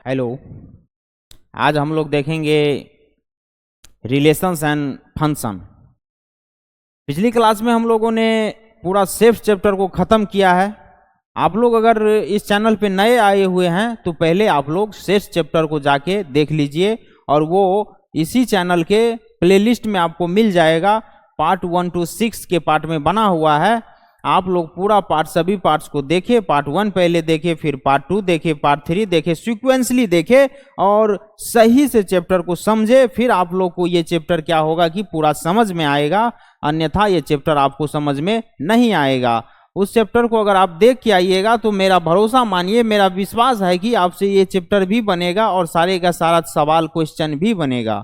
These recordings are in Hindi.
हेलो। आज हम लोग देखेंगे रिलेशंस एंड फंक्शन। पिछली क्लास में हम लोगों ने पूरा सेफ चैप्टर को ख़त्म किया है। आप लोग अगर इस चैनल पे नए आए हुए हैं तो पहले आप लोग सेफ चैप्टर को जाके देख लीजिए, और वो इसी चैनल के प्लेलिस्ट में आपको मिल जाएगा। पार्ट 1 to 6 के पार्ट में बना हुआ है। आप लोग पूरा पार्ट, सभी पार्ट्स को देखे। पार्ट 1 पहले देखे, फिर पार्ट 2 देखे, पार्ट 3 देखे, सीक्वेंसली देखे और सही से चैप्टर को समझे। फिर आप लोग को ये चैप्टर क्या होगा कि पूरा समझ में आएगा, अन्यथा ये चैप्टर आपको समझ में नहीं आएगा। उस चैप्टर को अगर आप देख के आइएगा तो मेरा भरोसा मानिए, मेरा विश्वास है कि आपसे ये चैप्टर भी बनेगा और सारे का सारा सवाल क्वेश्चन भी बनेगा।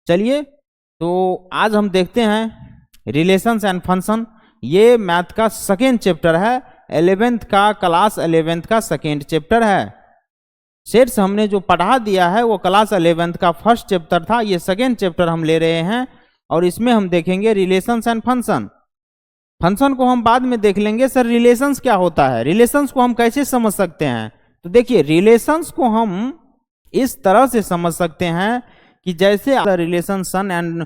चलिए, तो आज हम देखते हैं रिलेशंस एंड फंक्शन। ये मैथ का सेकेंड चैप्टर है, 11th का, क्लास 11th का सेकेंड चैप्टर है। सेट्स हमने जो पढ़ा दिया है वो क्लास 11th का फर्स्ट चैप्टर था। ये सेकेंड चैप्टर हम ले रहे हैं और इसमें हम देखेंगे रिलेशंस एंड फंक्शन। फंक्शन को हम बाद में देख लेंगे। सर रिलेशंस क्या होता है, रिलेशंस को हम कैसे समझ सकते हैं? तो देखिए, रिलेशंस को हम इस तरह से समझ सकते हैं कि जैसे relation son and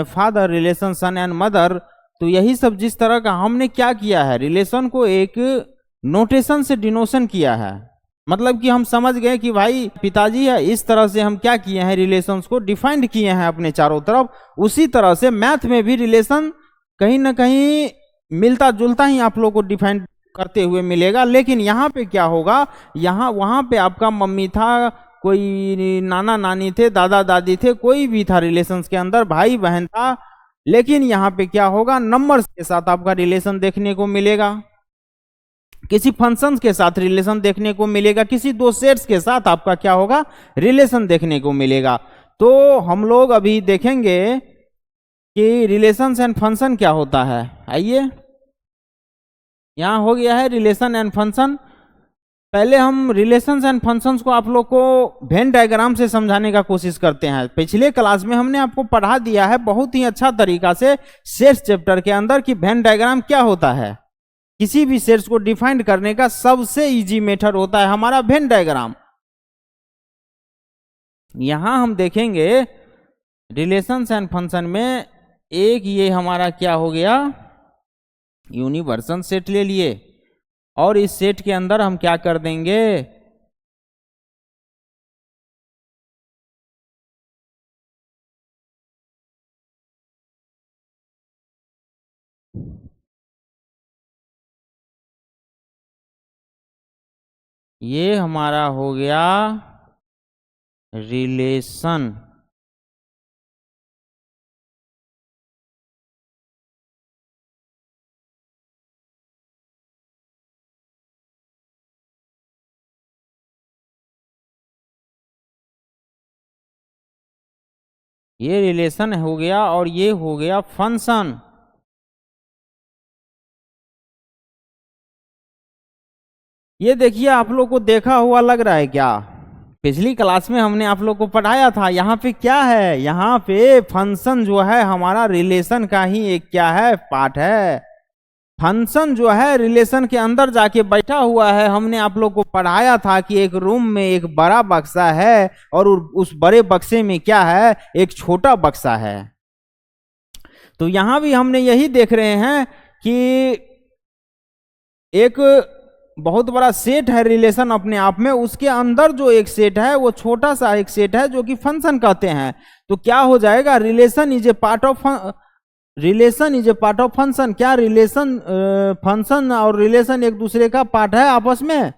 father, relation son and mother, तो यही सब जिस तरह का हमने क्या किया है, रिलेशन को एक नोटेशन से डिनोशन किया है। मतलब कि हम समझ गए कि भाई पिताजी है, इस तरह से हम क्या किए हैं, रिलेशंस को डिफाइंड किए हैं अपने चारों तरफ। उसी तरह से मैथ में भी रिलेशन कहीं ना कहीं मिलता जुलता ही आप लोग को डिफाइन करते हुए मिलेगा। लेकिन यहाँ पे क्या होगा, यहाँ वहाँ पे आपका मम्मी था, कोई नाना नानी थे, दादा दादी थे, कोई भी था रिलेशंस के अंदर, भाई बहन था। लेकिन यहाँ पे क्या होगा, नंबर्स के साथ आपका रिलेशन देखने को मिलेगा, किसी फंक्शंस के साथ रिलेशन देखने को मिलेगा, किसी दो सेट्स के साथ आपका क्या होगा, रिलेशन देखने को मिलेगा। तो हम लोग अभी देखेंगे कि रिलेशंस एंड फंक्शन क्या होता है। आइए, यहाँ हो गया है रिलेशन एंड फंक्शन। पहले हम रिलेशंस एंड फंक्शंस को आप लोग को वेन डायग्राम से समझाने का कोशिश करते हैं। पिछले क्लास में हमने आपको पढ़ा दिया है बहुत ही अच्छा तरीका से सेट्स चैप्टर के अंदर कि वेन डायग्राम क्या होता है। किसी भी सेट्स को डिफाइन करने का सबसे इजी मेथड होता है हमारा वेन डायग्राम। यहां हम देखेंगे रिलेशंस एंड फंक्शन में एक ये हमारा क्या हो गया, यूनिवर्सल सेट ले लिए, और इस सेट के अंदर हम क्या कर देंगे, ये हमारा हो गया रिलेशन। ये रिलेशन हो गया और ये हो गया फंक्शन। ये देखिए, आप लोग को देखा हुआ लग रहा है क्या? पिछली क्लास में हमने आप लोग को पढ़ाया था। यहाँ पे क्या है, यहाँ पे फंक्शन जो है हमारा रिलेशन का ही एक क्या है, पार्ट है। फंक्शन जो है रिलेशन के अंदर जाके बैठा हुआ है। हमने आप लोग को पढ़ाया था कि एक रूम में एक बड़ा बक्सा है और उस बड़े बक्से में क्या है, एक छोटा बक्सा है। तो यहां भी हमने यही देख रहे हैं कि एक बहुत बड़ा सेट है रिलेशन अपने आप में, उसके अंदर जो एक सेट है वो छोटा सा एक सेट है जो कि फंक्शन कहते हैं। तो क्या हो जाएगा, relation is a part of function. क्या रिलेशन, फंक्शन और रिलेशन एक दूसरे का पार्ट है आपस में?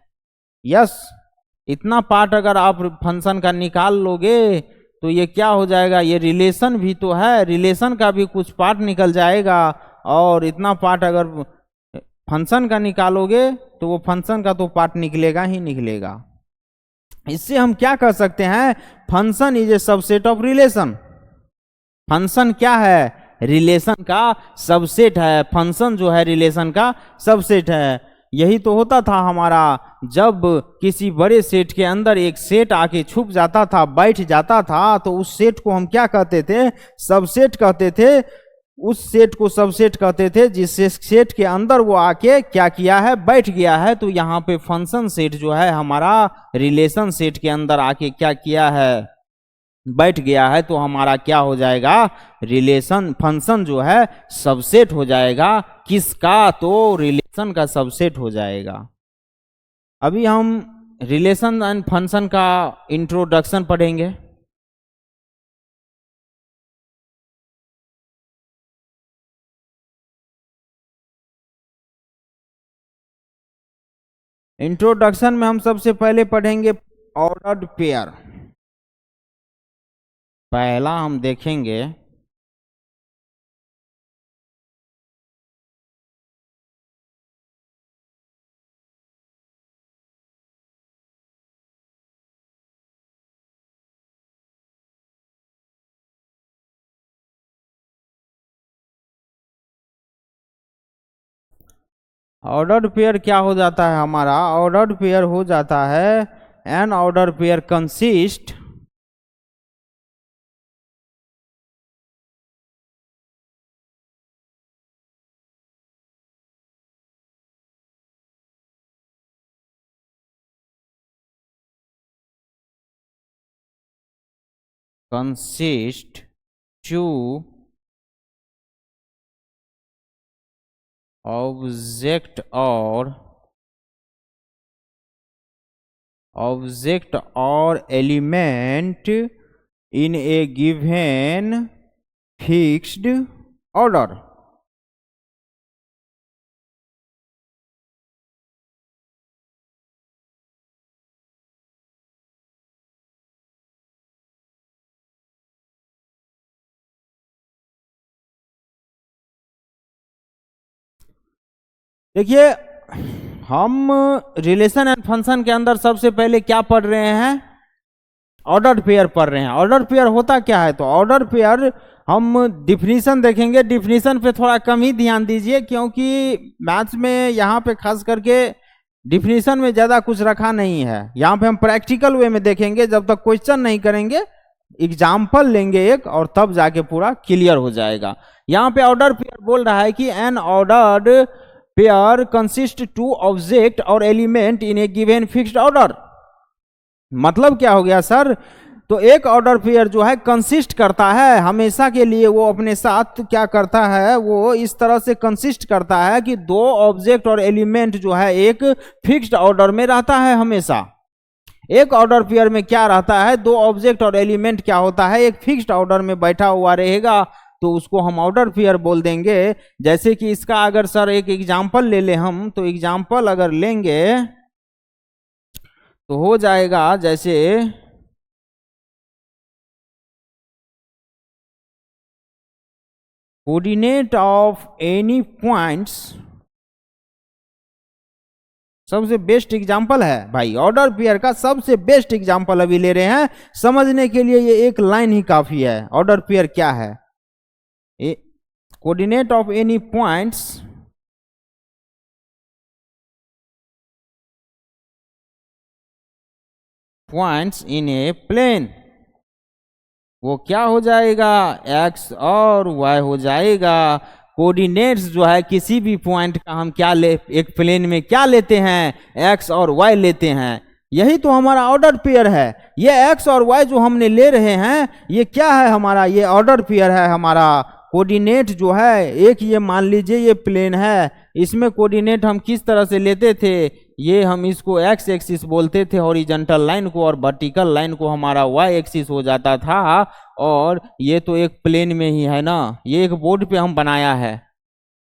यस। इतना पार्ट अगर आप फंक्शन का निकाल लोगे तो ये क्या हो जाएगा, ये रिलेशन भी तो है, रिलेशन का भी कुछ पार्ट निकल जाएगा। और इतना पार्ट अगर फंक्शन का निकालोगे तो वो फंक्शन का तो पार्ट निकलेगा ही निकलेगा। इससे हम क्या कर सकते हैं, function is a subset of relation. Function क्या है, रिलेशन का सबसेट है। फंक्शन जो है रिलेशन का सबसेट है। यही तो होता था हमारा, जब किसी बड़े सेट के अंदर एक सेट आके छुप जाता था, बैठ जाता था, तो उस सेट को हम क्या कहते थे, सबसेट कहते थे। उस सेट को सबसेट कहते थे, जिस सेट के अंदर वो आके क्या किया है, बैठ गया है। तो यहाँ पे फंक्शन सेट जो है हमारा रिलेशन सेट के अंदर आके क्या किया है, बैठ गया है। तो हमारा क्या हो जाएगा, रिलेशन फंक्शन जो है सबसेट हो जाएगा। किसका, तो रिलेशन का सबसेट हो जाएगा। अभी हम रिलेशन एंड फंक्शन का इंट्रोडक्शन पढ़ेंगे। इंट्रोडक्शन में हम सबसे पहले पढ़ेंगे ऑर्डर्ड पेयर। पहला हम देखेंगे ऑर्डर्ड पेयर। क्या हो जाता है हमारा, ऑर्डर्ड पेयर हो जाता है an order pair consist to object और element in a given fixed order. देखिए, हम रिलेशन एंड फंक्शन के अंदर सबसे पहले क्या पढ़ रहे हैं, ऑर्डर्ड पेयर पढ़ रहे हैं। ऑर्डर्ड पेयर होता क्या है, तो ऑर्डर्ड पेयर हम डिफिनीशन देखेंगे। डिफिनीशन पे थोड़ा कम ही ध्यान दीजिए, क्योंकि मैथ्स में यहाँ पे खास करके डिफिनीशन में ज़्यादा कुछ रखा नहीं है। यहाँ पे हम प्रैक्टिकल वे में देखेंगे, जब तक क्वेश्चन नहीं करेंगे, एग्जाम्पल लेंगे एक, और तब जाके पूरा क्लियर हो जाएगा। यहाँ पे ऑर्डर पेयर बोल रहा है कि an ordered pair consist to object और element in a given fixed order. मतलब क्या हो गया सर, तो एक ऑर्डर पेयर जो है कंसिस्ट करता है हमेशा के लिए, वो अपने साथ क्या करता है, वो इस तरह से कंसिस्ट करता है कि दो ऑब्जेक्ट और एलिमेंट जो है एक फिक्स्ड ऑर्डर में रहता है हमेशा। एक ऑर्डर पेयर में क्या रहता है, दो ऑब्जेक्ट और एलिमेंट क्या होता है, एक फिक्स्ड ऑर्डर में बैठा हुआ रहेगा, तो उसको हम ऑर्डर पेयर बोल देंगे। जैसे कि इसका अगर सर एक एग्जांपल ले ले हम, तो एग्जांपल अगर लेंगे तो हो जाएगा जैसे कोऑर्डिनेट ऑफ एनी पॉइंट्स। सबसे बेस्ट एग्जांपल है भाई, ऑर्डर पेयर का सबसे बेस्ट एग्जांपल अभी ले रहे हैं। समझने के लिए ये एक लाइन ही काफी है। ऑर्डर पेयर क्या है, coordinate of any points in a plane. वो क्या हो जाएगा, एक्स और वाई हो जाएगा। कोऑर्डिनेट्स जो है किसी भी पॉइंट का हम क्या ले, एक प्लेन में क्या लेते हैं, एक्स और वाई लेते हैं। यही तो हमारा ऑर्डर पेयर है। ये एक्स और वाई जो हमने ले रहे हैं, ये क्या है हमारा, ये ऑर्डर पेयर है हमारा। कोऑर्डिनेट जो है, एक ये मान लीजिए ये प्लेन है, इसमें कोऑर्डिनेट हम किस तरह से लेते थे, ये हम इसको एक्स एक्सिस बोलते थे हॉरिजॉन्टल लाइन को, और वर्टिकल लाइन को हमारा वाई एक्सिस हो जाता था। और ये तो एक प्लेन में ही है ना, ये एक बोर्ड पे हम बनाया है,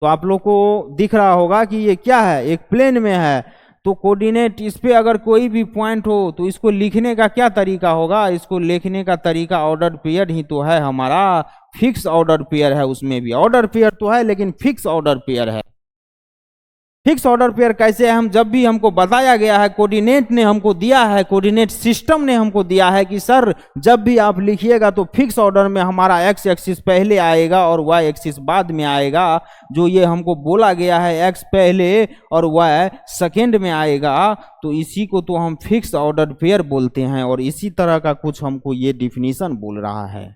तो आप लोग को दिख रहा होगा कि ये क्या है, एक प्लेन में है। तो कोऑर्डिनेट, इस पे अगर कोई भी पॉइंट हो तो इसको लिखने का क्या तरीका होगा, इसको लिखने का तरीका ऑर्डर पेयर ही तो है हमारा। फिक्स ऑर्डर पेयर है, उसमें भी ऑर्डर पेयर तो है लेकिन फिक्स ऑर्डर पेयर है। फिक्स ऑर्डर पेयर कैसे है, हम जब भी हमको बताया गया है, कोऑर्डिनेट ने हमको दिया है, कोऑर्डिनेट सिस्टम ने हमको दिया है कि सर जब भी आप लिखिएगा तो फिक्स ऑर्डर में हमारा एक्स एक्सिस पहले आएगा और वाई एक्सिस बाद में आएगा। जो ये हमको बोला गया है एक्स पहले और वाई सेकेंड में आएगा, तो इसी को तो हम फिक्स ऑर्डर पेयर बोलते हैं। और इसी तरह का कुछ हमको ये डिफिनीशन बोल रहा है।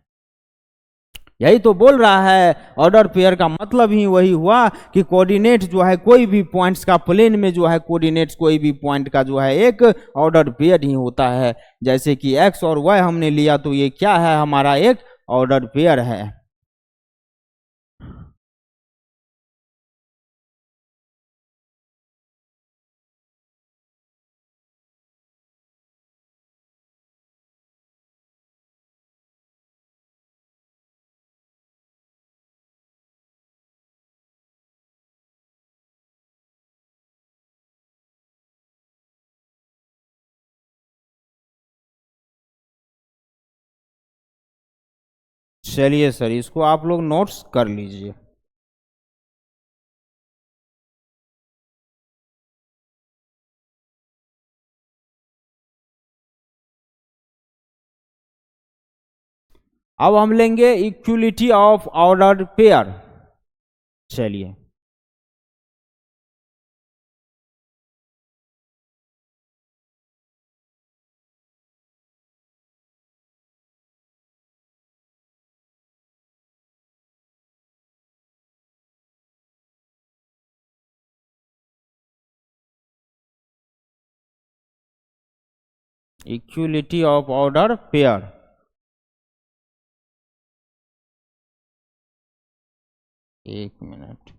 यही तो बोल रहा है, ऑर्डर पेयर का मतलब ही वही हुआ कि कोऑर्डिनेट जो है कोई भी पॉइंट्स का प्लेन में जो है कोऑर्डिनेट्स कोई भी पॉइंट का जो है एक ऑर्डर पेयर ही होता है। जैसे कि एक्स और वाई हमने लिया तो ये क्या है, हमारा एक ऑर्डर पेयर है। चलिए सर, इसको आप लोग नोट्स कर लीजिए। अब हम लेंगे इक्वलिटी ऑफ ऑर्डर पेयर। चलिए, इक्वलिटी ऑफ ऑर्डर पेयर। एक मिनट,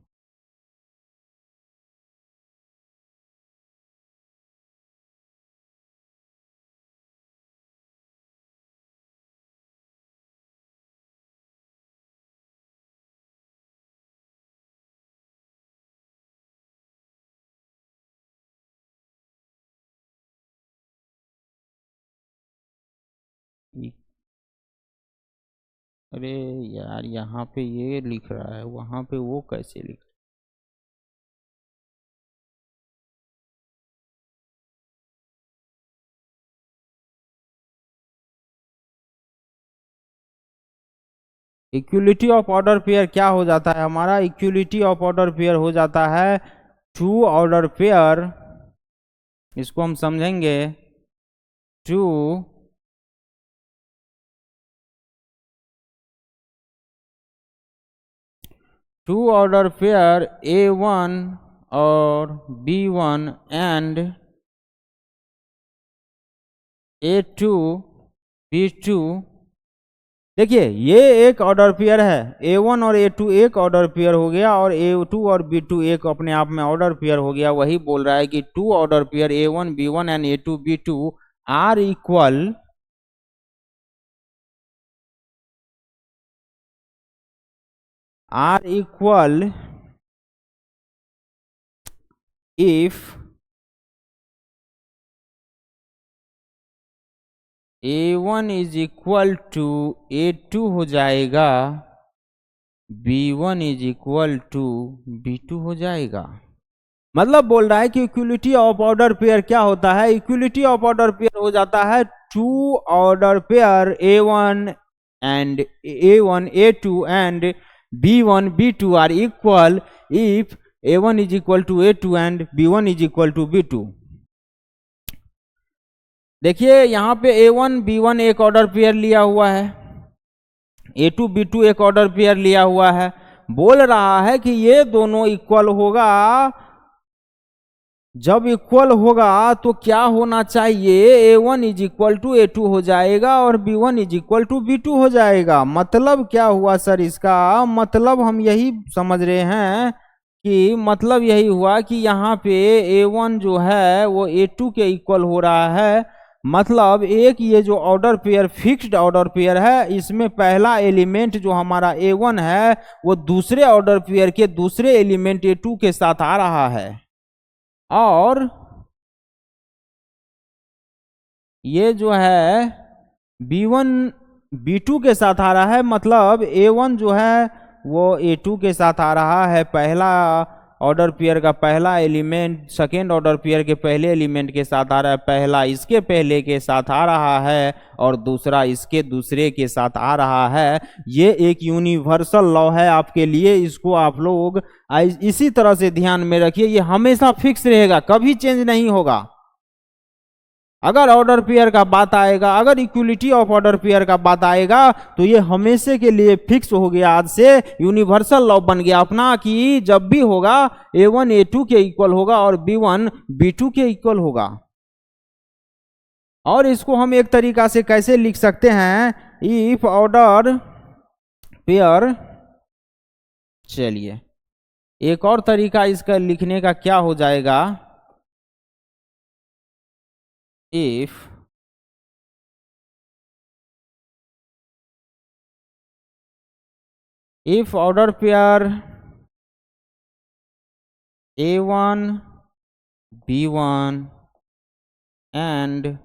अरे यार यहाँ पे ये लिख रहा है, वहां पे वो कैसे लिख। इक्वलिटी ऑफ ऑर्डर पेयर क्या हो जाता है हमारा, इक्वलिटी ऑफ ऑर्डर पेयर हो जाता है टू ऑर्डर पेयर। इसको हम समझेंगे टू ऑर्डर पेयर A1 और B1 एंड A2 B2। देखिए ये एक ऑर्डर पेयर है, A1 और A2 एक ऑर्डर पेयर हो गया और A2 और B2 एक अपने आप में ऑर्डर पेयर हो गया। वही बोल रहा है कि two order pair A1 B1 and A2 B2 are equal if A1 is equal to A2 हो जाएगा, B1 is equal to B2 हो जाएगा। मतलब बोल रहा है कि इक्वलिटी ऑफ ऑर्डर पेयर क्या होता है, इक्वलिटी ऑफ ऑर्डर पेयर हो जाता है two order pair A1 and A1 A2 and B1 B2 are equal if A1 is equal to A2 and B1 is equal to B2। देखिए यहाँ पे A1 B1 एक ऑर्डर पेयर लिया हुआ है, A2 B2 एक ऑर्डर पेयर लिया हुआ है। बोल रहा है कि ये दोनों इक्वल होगा। जब इक्वल होगा तो क्या होना चाहिए, A1 is equal to A2 हो जाएगा और B1 is equal to B2 हो जाएगा। मतलब क्या हुआ सर, इसका मतलब हम यही समझ रहे हैं कि मतलब यही हुआ कि यहाँ पे A1 जो है वो A2 के इक्वल हो रहा है। मतलब एक ये जो order pair fixed order pair है, इसमें पहला एलिमेंट जो हमारा A1 है वो दूसरे ऑर्डर पेयर के दूसरे एलिमेंट A2 के साथ आ रहा है और ये जो है B1 B2 के साथ आ रहा है। मतलब A1 जो है वो A2 के साथ आ रहा है, पहला ऑर्डर पेयर का पहला एलिमेंट सेकेंड ऑर्डर पेयर के पहले एलिमेंट के साथ आ रहा है, पहला इसके पहले के साथ आ रहा है और दूसरा इसके दूसरे के साथ आ रहा है। ये एक यूनिवर्सल लॉ है आपके लिए, इसको आप लोग इसी तरह से ध्यान में रखिए। ये हमेशा फिक्स रहेगा, कभी चेंज नहीं होगा। अगर ऑर्डर पेयर का बात आएगा, अगर इक्विलिटी ऑफ ऑर्डर पेयर का बात आएगा तो ये हमेशा के लिए फिक्स हो गया, आज से यूनिवर्सल लॉ बन गया अपना कि जब भी होगा A1 A2 के इक्वल होगा और B1 B2 के इक्वल होगा। और इसको हम एक तरीका से कैसे लिख सकते हैं, इफ ऑर्डर पेयर, चलिए एक और तरीका इसका लिखने का क्या हो जाएगा, if order pair A1 B1 and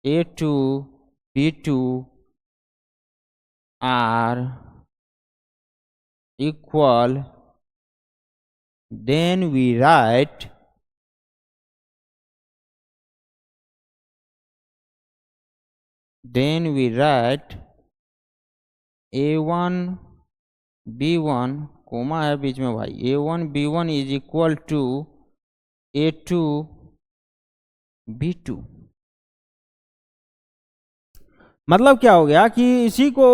A2 B2 are equal, then we write A1 B1 comma है बीच में भाई, A1 B1 is equal to A2 B2। मतलब क्या हो गया कि इसी को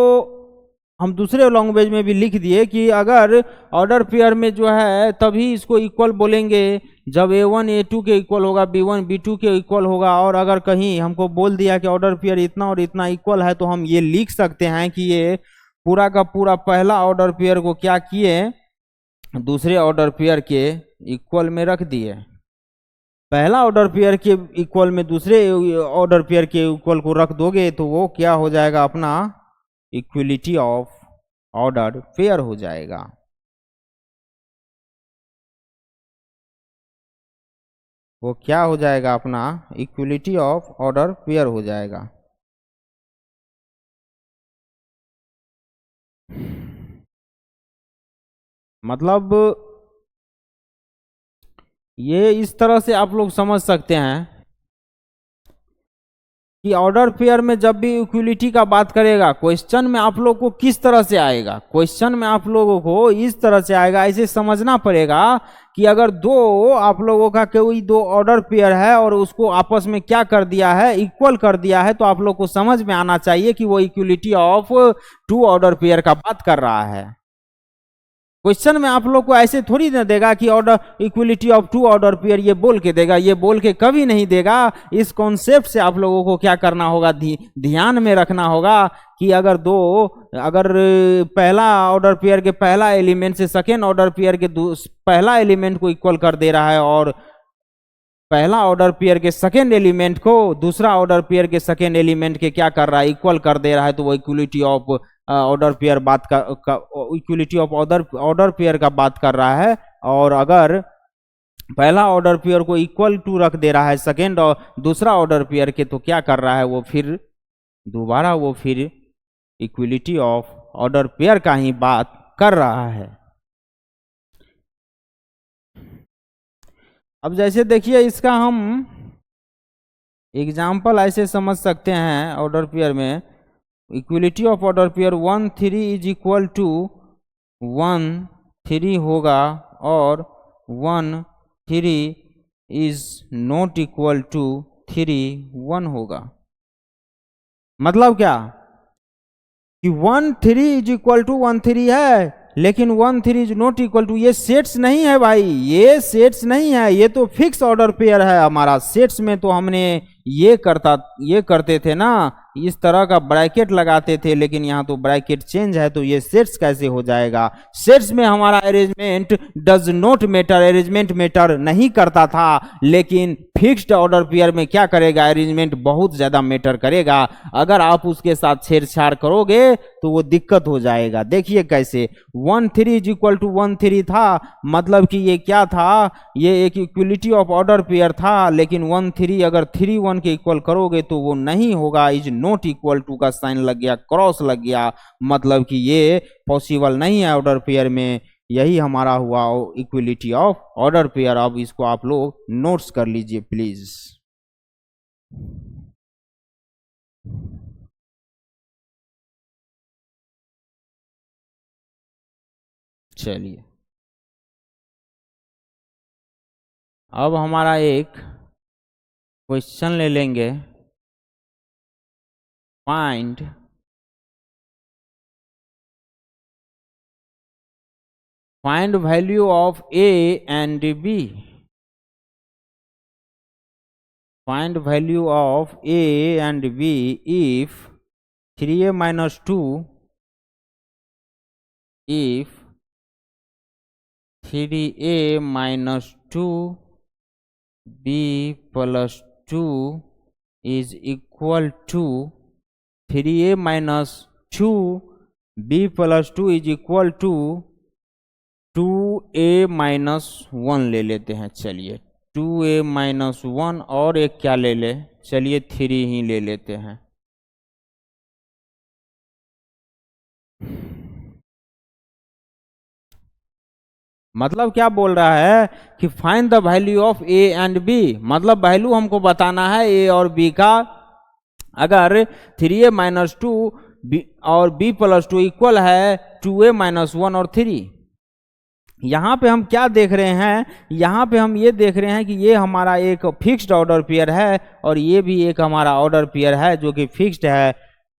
हम दूसरे लैंग्वेज में भी लिख दिए कि अगर ऑर्डर पेयर में जो है तभी इसको इक्वल बोलेंगे जब A1 A2 के इक्वल होगा, B1 B2 के इक्वल होगा। और अगर कहीं हमको बोल दिया कि ऑर्डर पेयर इतना और इतना इक्वल है तो हम ये लिख सकते हैं कि ये पूरा का पूरा पहला ऑर्डर पेयर को क्या किए, दूसरे ऑर्डर पेयर के इक्वल में रख दिए। पहला ऑर्डर पेयर के इक्वल में दूसरे ऑर्डर पेयर के इक्वल को रख दोगे तो वो क्या हो जाएगा, अपना इक्विलिटी ऑफ ऑर्डर पेयर हो जाएगा। वो क्या हो जाएगा, अपना इक्विलिटी ऑफ ऑर्डर पेयर हो जाएगा। मतलब ये इस तरह से आप लोग समझ सकते हैं कि ऑर्डर पेयर में जब भी इक्विलिटी का बात करेगा, क्वेश्चन में आप लोग को किस तरह से आएगा, क्वेश्चन में आप लोगों को इस तरह से आएगा। ऐसे समझना पड़ेगा कि अगर दो आप लोगों का कोई दो ऑर्डर पेयर है और उसको आपस में क्या कर दिया है, इक्वल कर दिया है, तो आप लोग को समझ में आना चाहिए कि वो equality of two order pair का बात कर रहा है। क्वेश्चन में आप लोग को ऐसे थोड़ी ना देगा कि order equality of two order pair ये बोल के देगा, ये बोल के कभी नहीं देगा। इस कॉन्सेप्ट से आप लोगों को क्या करना होगा, ध्यान में रखना होगा कि अगर पहला ऑर्डर पेयर के पहला एलिमेंट से सेकेंड ऑर्डर पेयर के पहला एलिमेंट को इक्वल कर दे रहा है और पहला ऑर्डर पेयर के सेकेंड एलिमेंट को दूसरा ऑर्डर पेयर के सेकेंड एलिमेंट के क्या कर रहा है, इक्वल कर दे रहा है, तो वो इक्विलिटी ऑफ ऑर्डर पेयर बात का इक्विलिटी ऑफ ऑर्डर पेयर का बात कर रहा है। और अगर पहला ऑर्डर पेयर को इक्वल टू रख दे रहा है सेकेंड और दूसरा ऑर्डर पेयर के, तो क्या कर रहा है, वो फिर दोबारा वो फिर इक्विलिटी ऑफ ऑर्डर पेयर का ही बात कर रहा है। अब जैसे देखिए इसका हम एग्जाम्पल ऐसे समझ सकते हैं, ऑर्डर पेयर में equality of order pair 1 3 is equal to 1 3 होगा और 1 3 इज नॉट इक्वल टू 3 1 होगा। मतलब क्या कि 1 3 इज इक्वल टू 1 3 है, लेकिन 1 3 इज नॉट इक्वल टू, ये सेट्स नहीं है भाई, ये सेट्स नहीं है, ये तो फिक्स ऑर्डर पेयर है हमारा। सेट्स में तो हमने ये करते थे ना, इस तरह का ब्रैकेट लगाते थे, लेकिन यहाँ तो ब्रैकेट चेंज है, तो ये सेट्स कैसे हो जाएगा। सेट्स में हमारा arrangement does not matter, arrangement matter नहीं करता था, लेकिन फिक्स्ड ऑर्डर पेयर में क्या करेगा, अरेंजमेंट बहुत ज्यादा मैटर करेगा। अगर आप उसके साथ छेड़छाड़ करोगे तो वो दिक्कत हो जाएगा। देखिए कैसे 1 3 इज इक्वल टू 1 3 था, मतलब कि ये क्या था, ये एक इक्विलिटी ऑफ ऑर्डर पेयर था, लेकिन 1 3 अगर 3 1 के इक्वल करोगे तो वो नहीं होगा, इज नॉट इक्वल टू का साइन लग गया, क्रॉस लग गया, मतलब कि ये पॉसिबल नहीं है ऑर्डर पेयर में। यही हमारा हुआ इक्विलिटी ऑफ ऑर्डर पेयर। अब इसको आप लोग नोट्स कर लीजिए प्लीज। चलिए अब हमारा एक क्वेश्चन ले लेंगे, find value of A and b, find value of A and b if 3a minus 2, if 3a minus 2b plus 2 is equal to 3a minus 2b plus 2 is equal to 2a minus 1 ले लेते हैं। चलिए 2a minus 1 और एक क्या ले ले, चलिए 3 ही ले लेते हैं। मतलब क्या बोल रहा है कि find the value of A and b, मतलब वैल्यू हमको बताना है ए और बी का। अगर 3a माइनस 2 और b प्लस 2 इक्वल है 2a माइनस 1 और 3। यहाँ पे हम क्या देख रहे हैं, यहाँ पे हम ये देख रहे हैं कि ये हमारा एक फिक्स्ड ऑर्डर पेयर है और ये भी एक हमारा ऑर्डर पेयर है जो कि फिक्स्ड है।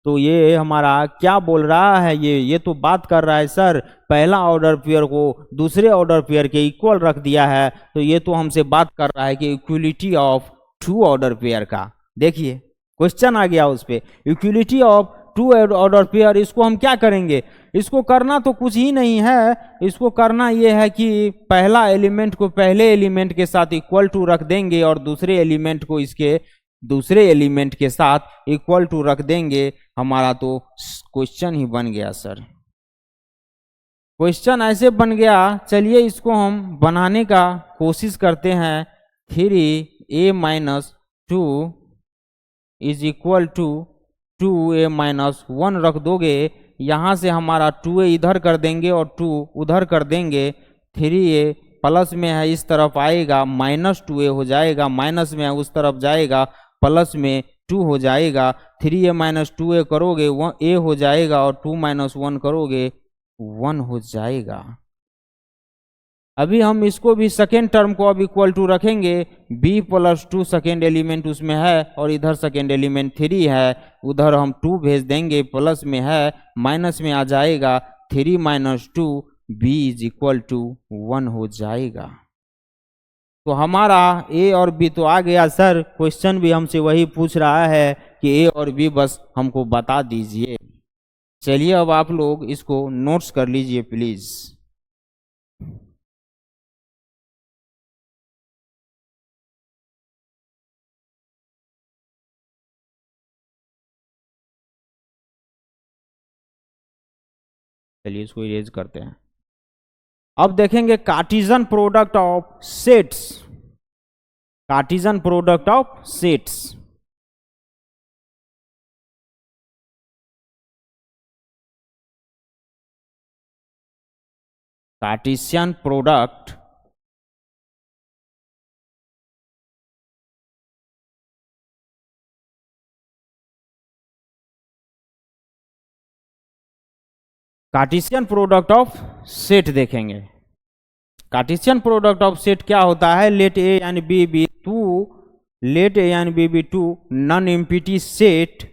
तो ये हमारा क्या बोल रहा है, ये तो बात कर रहा है सर पहला ऑर्डर पेयर को दूसरे ऑर्डर पेयर के इक्वल रख दिया है, तो ये तो हमसे बात कर रहा है कि equality of two order pair का। देखिए क्वेश्चन आ गया उस पे, equality of two order pair. इसको हम क्या करेंगे, इसको करना तो कुछ ही नहीं है, इसको करना ये है कि पहला एलिमेंट को पहले एलिमेंट के साथ इक्वल टू रख देंगे और दूसरे एलिमेंट को इसके दूसरे एलिमेंट के साथ इक्वल टू रख देंगे। हमारा तो क्वेश्चन ही बन गया सर, क्वेश्चन ऐसे बन गया। चलिए इसको हम बनाने का कोशिश करते हैं। 3a minus 2 is equal to 2a minus 1 रख दोगे, यहाँ से हमारा 2a इधर कर देंगे और 2 उधर कर देंगे। 3a प्लस में है इस तरफ आएगा, माइनस 2a हो जाएगा, माइनस में है उस तरफ जाएगा, प्लस में 2 हो जाएगा। 3a माइनस 2a करोगे a हो जाएगा और 2 माइनस 1 करोगे 1 हो जाएगा। अभी हम इसको भी सेकेंड टर्म को अब इक्वल टू रखेंगे, b प्लस 2 सेकेंड एलिमेंट उसमें है और इधर सेकेंड एलिमेंट 3 है, उधर हम 2 भेज देंगे, प्लस में है माइनस में आ जाएगा। 3 minus 2 b is equal to 1 हो जाएगा। तो हमारा a और b तो आ गया सर, क्वेश्चन भी हमसे वही पूछ रहा है कि a और b बस हमको बता दीजिए। चलिए अब आप लोग इसको नोट्स कर लीजिए प्लीज। चलिए इसको इरेज करते हैं। अब देखेंगे Cartesian product of sets, Cartesian product of sets. Cartesian product Cartesian product of set देखेंगे। कार्टेशियन प्रोडक्ट ऑफ सेट क्या होता है, let A and B be two, let A and B be two non empty set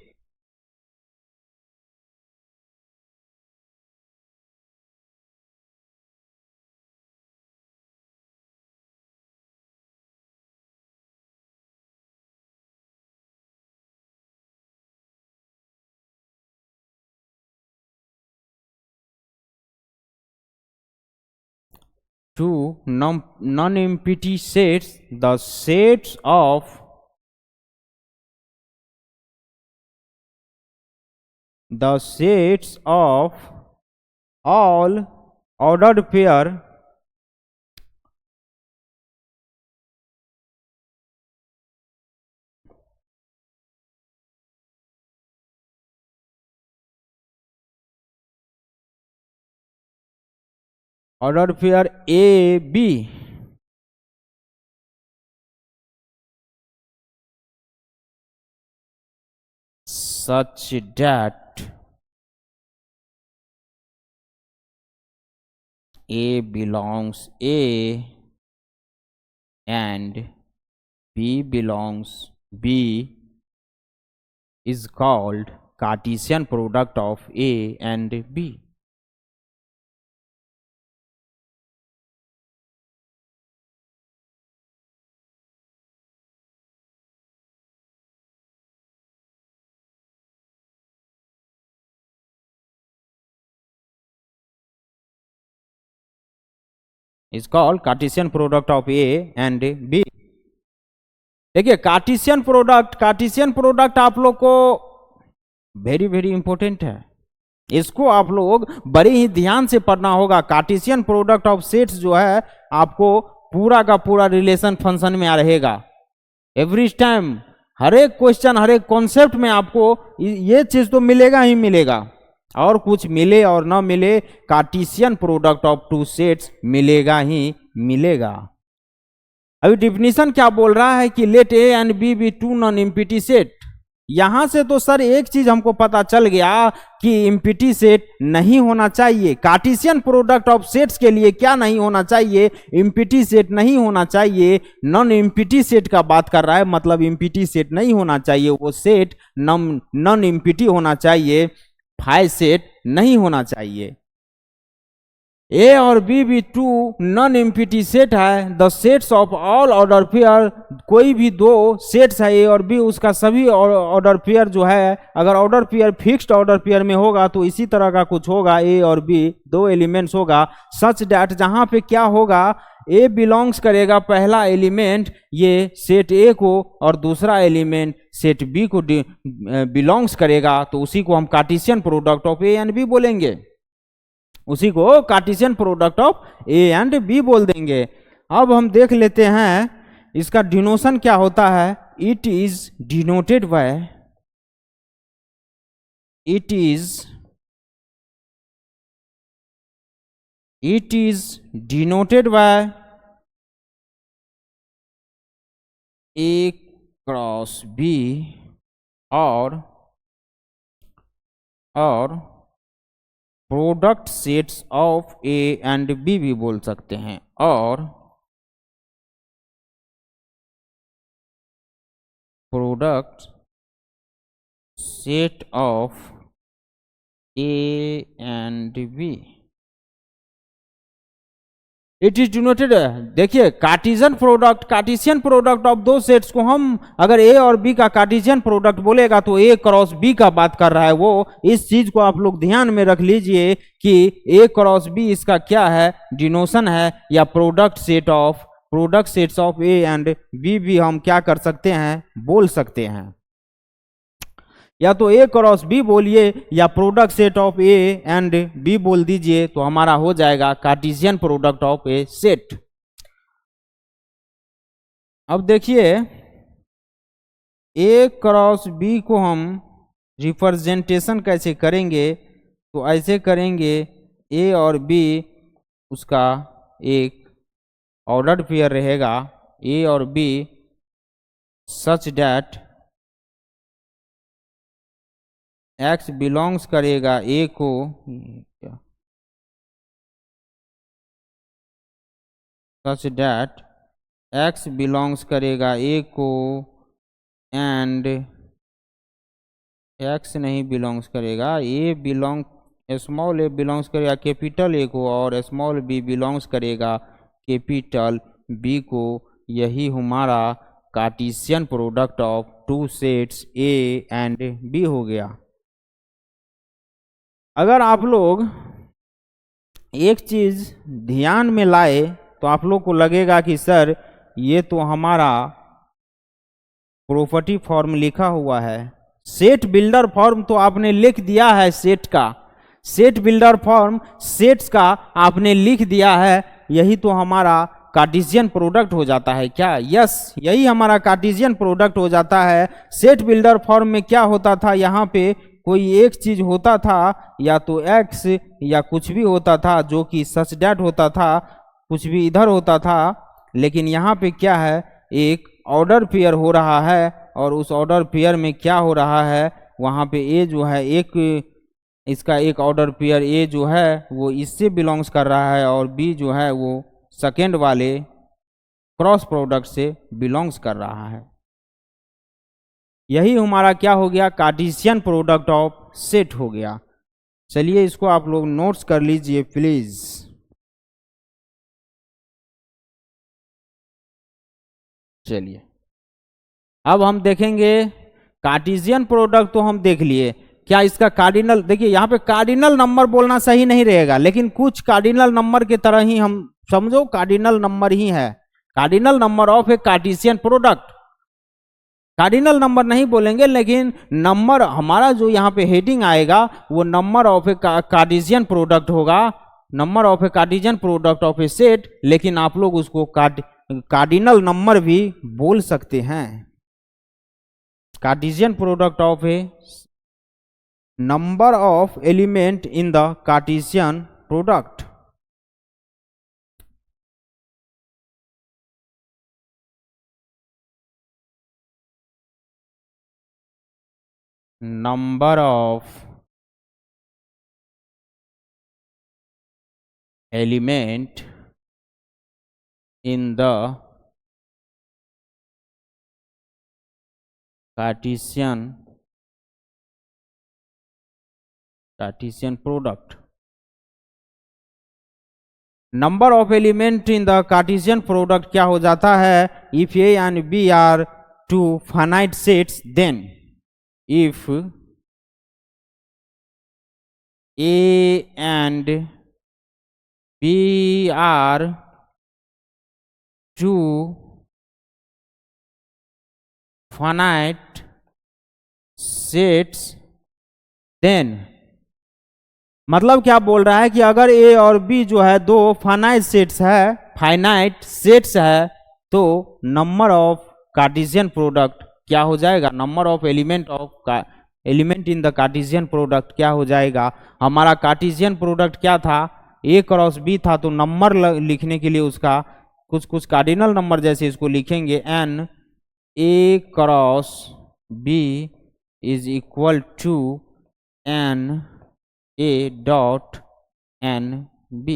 to non-empty sets, the sets of all ordered pair ordered pair A B such that A belongs A and B belongs B is called Cartesian product of A and B. Is called Cartesian product of A and B. देखिए कार्टेशियन प्रोडक्ट आप लोग को वेरी वेरी इंपॉर्टेंट है, इसको आप लोग बड़े ही ध्यान से पढ़ना होगा। कार्टेशियन प्रोडक्ट ऑफ सेट्स जो है आपको पूरा का पूरा रिलेशन फंक्शन में आ रहेगा। एवरी टाइम हर एक क्वेश्चन हर एक कॉन्सेप्ट में आपको ये चीज तो मिलेगा ही मिलेगा, और कुछ मिले और ना मिले Cartesian product of two sets मिलेगा ही मिलेगा। अभी डिफिनीशन क्या बोल रहा है कि let A and B be two non empty set. यहां से तो सर एक चीज हमको पता चल गया कि एम्प्टी सेट नहीं होना चाहिए। कार्टेशियन प्रोडक्ट ऑफ सेट्स के लिए क्या नहीं होना चाहिए? एम्प्टी सेट नहीं होना चाहिए। नॉन एम्प्टी सेट का बात कर रहा है, मतलब एम्प्टी सेट नहीं होना चाहिए, वो सेट नॉन एम्प्टी होना चाहिए, फाई सेट नहीं होना चाहिए। ए और बी भी टू नॉन एम्प्टी सेट है। The sets of all order pair, कोई भी दो सेट्स है ए और बी, उसका सभी ऑर्डर पेयर जो है, अगर order pair fixed order pair में होगा तो इसी तरह का कुछ होगा, ए और बी दो एलिमेंट्स होगा, सच डैट जहां पे क्या होगा, ए बिलोंग्स करेगा पहला एलिमेंट ये सेट ए को और दूसरा एलिमेंट सेट बी को बिलोंग्स करेगा, तो उसी को हम Cartesian product of A and B बोलेंगे, उसी को Cartesian product of A and B बोल देंगे। अब हम देख लेते हैं इसका डिनोशन क्या होता है। It is denoted by, it is denoted by A cross B और product sets of A and B भी बोल सकते हैं, और product set of A and B. It is denoted, देखिए कार्टेशियन प्रोडक्ट ऑफ दो सेट्स को हम अगर ए और बी का कार्टेशियन प्रोडक्ट बोलेगा तो ए क्रॉस बी का बात कर रहा है वो। इस चीज को आप लोग ध्यान में रख लीजिए कि ए क्रॉस बी इसका क्या है, डिनोशन है, या product sets of A and B भी हम क्या कर सकते हैं, बोल सकते हैं। या तो ए क्रॉस बी बोलिए या product set of A and B बोल दीजिए, तो हमारा हो जाएगा Cartesian product of a set. अब देखिए ए क्रॉस बी को हम रिप्रेजेंटेशन कैसे करेंगे, तो ऐसे करेंगे ए और बी उसका एक ऑर्डर पेयर रहेगा, ए और B such that x belongs करेगा ए को, सच डैट एक्स बिलोंग्स करेगा ए को एंड एक्स नहीं बिलोंग्स करेगा, स्मॉल ए बिलोंग्स करेगा कैपिटल ए को और स्मॉल बी बिलोंग्स करेगा कैपिटल बी को। यही हमारा Cartesian product of two sets A and B हो गया। अगर आप लोग एक चीज ध्यान में लाए तो आप लोग को लगेगा कि सर ये तो हमारा प्रॉपर्टी फॉर्म लिखा हुआ है, सेट बिल्डर फॉर्म तो आपने लिख दिया है, सेट का सेट बिल्डर फॉर्म सेट्स का आपने लिख दिया है, यही तो हमारा कार्टेशियन प्रोडक्ट हो जाता है क्या? यस, यही हमारा कार्टेशियन प्रोडक्ट हो जाता है। सेट बिल्डर फॉर्म में क्या होता था, यहाँ पे कोई एक चीज होता था, या तो एक्स या कुछ भी होता था जो कि सच डैट होता था, कुछ भी इधर होता था, लेकिन यहाँ पे क्या है, एक ऑर्डर पेयर हो रहा है, और उस ऑर्डर पेयर में क्या हो रहा है, वहाँ पे ए जो है इसका एक ऑर्डर पेयर ए जो है वो इससे बिलोंग्स कर रहा है, और बी जो है वो सेकेंड वाले क्रॉस प्रोडक्ट से बिलोंग्स कर रहा है। यही हमारा क्या हो गया, कार्टेशियन प्रोडक्ट ऑफ सेट हो गया। चलिए इसको आप लोग नोट्स कर लीजिए प्लीज। चलिए अब हम देखेंगे कार्टेशियन प्रोडक्ट तो हम देख लिए, क्या इसका कार्डिनल, देखिए यहाँ पे कार्डिनल नंबर बोलना सही नहीं रहेगा, लेकिन कुछ कार्डिनल नंबर की तरह ही हम समझो, कार्डिनल नंबर ही है, cardinal number of a Cartesian product. Cardinal number नहीं बोलेंगे, लेकिन नंबर हमारा जो यहाँ पे हेडिंग आएगा वो number of a Cartesian product होगा, number of a Cartesian product of a set, लेकिन आप लोग उसको कार्डिनल नंबर भी बोल सकते हैं। Cartesian product of a number of element in the Cartesian product. number of element in the Cartesian product। Number of element in the Cartesian product क्या हो जाता है, if A and B are two finite sets, then if A and B are two finite sets, then मतलब क्या बोल रहा है कि अगर A और B जो है दो फाइनाइट सेट्स है, तो नंबर ऑफ कार्टेशियन प्रोडक्ट क्या हो जाएगा, number of element in the Cartesian product क्या हो जाएगा। हमारा कार्टेशियन प्रोडक्ट क्या था, A क्रॉस B था, तो नंबर लिखने के लिए उसका कुछ कार्डिनल नंबर जैसे इसको लिखेंगे, n A cross B is equal to n A dot n B।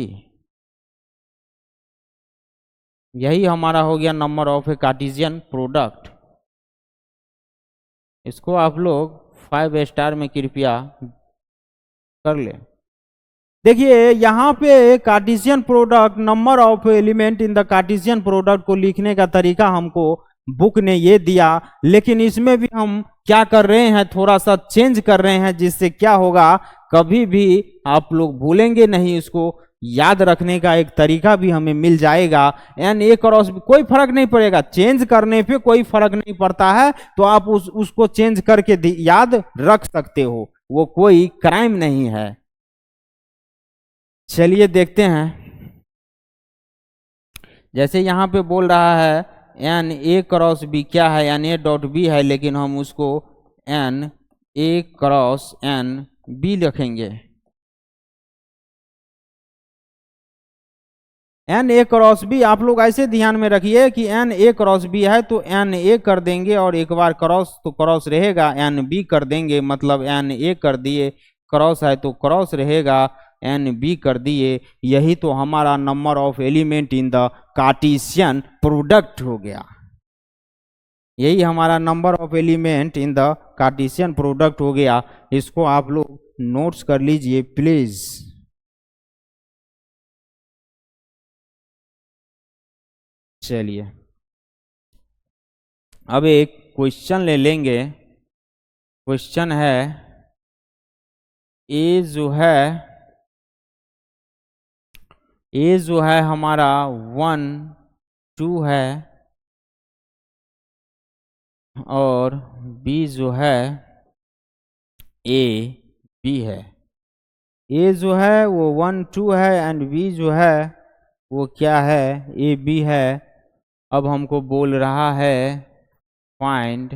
यही हमारा हो गया number of a Cartesian product. इसको आप लोग 5 स्टार में कृपया कर ले। देखिए यहाँ पे Cartesian product, number of element in the Cartesian product को लिखने का तरीका हमको बुक ने ये दिया, लेकिन इसमें भी हम क्या कर रहे हैं, थोड़ा सा चेंज कर रहे हैं, जिससे क्या होगा, कभी भी आप लोग भूलेंगे नहीं, इसको याद रखने का एक तरीका भी हमें मिल जाएगा। एन ए क्रॉस बी, कोई फर्क नहीं पड़ेगा, चेंज करने पे कोई फर्क नहीं पड़ता है, तो आप उसको चेंज करके याद रख सकते हो, वो कोई क्राइम नहीं है। चलिए देखते हैं, जैसे यहाँ पे बोल रहा है एन ए क्रॉस बी क्या है, एन ए डॉट बी है, लेकिन हम उसको n A cross n B लिखेंगे। एन ए क्रॉस बी आप लोग ऐसे ध्यान में रखिए कि एन ए क्रॉस बी है तो एन ए कर देंगे, और एक बार क्रॉस तो क्रॉस रहेगा, एन बी कर देंगे, मतलब एन ए कर दिए, क्रॉस है तो क्रॉस रहेगा, एन बी कर दिए। यही तो हमारा number of element in the Cartesian product हो गया। यही हमारा number of element in the Cartesian product हो गया। इसको आप लोग नोट्स कर लीजिए प्लीज। चलिए अब एक क्वेश्चन ले लेंगे। क्वेश्चन है, ए जो है हमारा 1 2 है, और बी जो है ए बी है। ए जो है वो 1 2 है, एंड बी जो है वो क्या है, ए बी है। अब हमको बोल रहा है find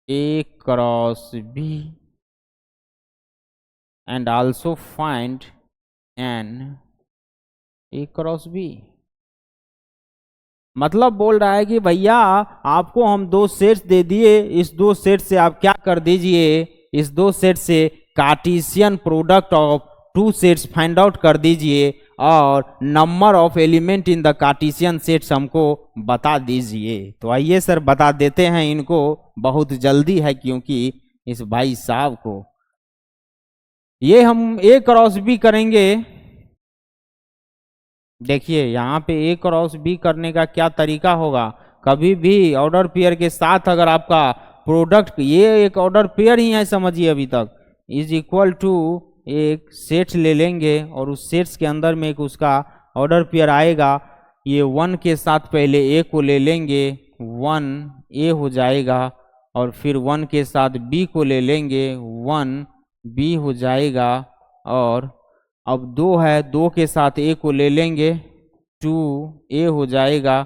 A cross B and also find n A cross B. मतलब बोल रहा है कि भैया आपको हम दो सेट्स दे दिए, इस दो सेट से आप क्या कर दीजिए, इस दो सेट से Cartesian product of two sets find out कर दीजिए। और number of element in the Cartesian sets हमको बता दीजिए। तो आइए सर बता देते हैं इनको, बहुत जल्दी है क्योंकि इस भाई साहब को। ये हम ए क्रॉस बी करेंगे। देखिए यहाँ पे ए क्रॉस बी करने का क्या तरीका होगा, कभी भी ऑर्डर पेयर के साथ अगर आपका प्रोडक्ट, ये एक ऑर्डर पेयर ही है समझिए अभी तक, इज इक्वल टू एक सेट ले लेंगे और उस सेट्स के अंदर में एक उसका ऑर्डर पेयर आएगा। ये 1 के साथ पहले ए को ले लेंगे, 1 ए हो जाएगा, और फिर 1 के साथ बी को ले लेंगे, 1 बी हो जाएगा। और अब 2 है, 2 के साथ ए को ले लेंगे, 2 ए हो जाएगा,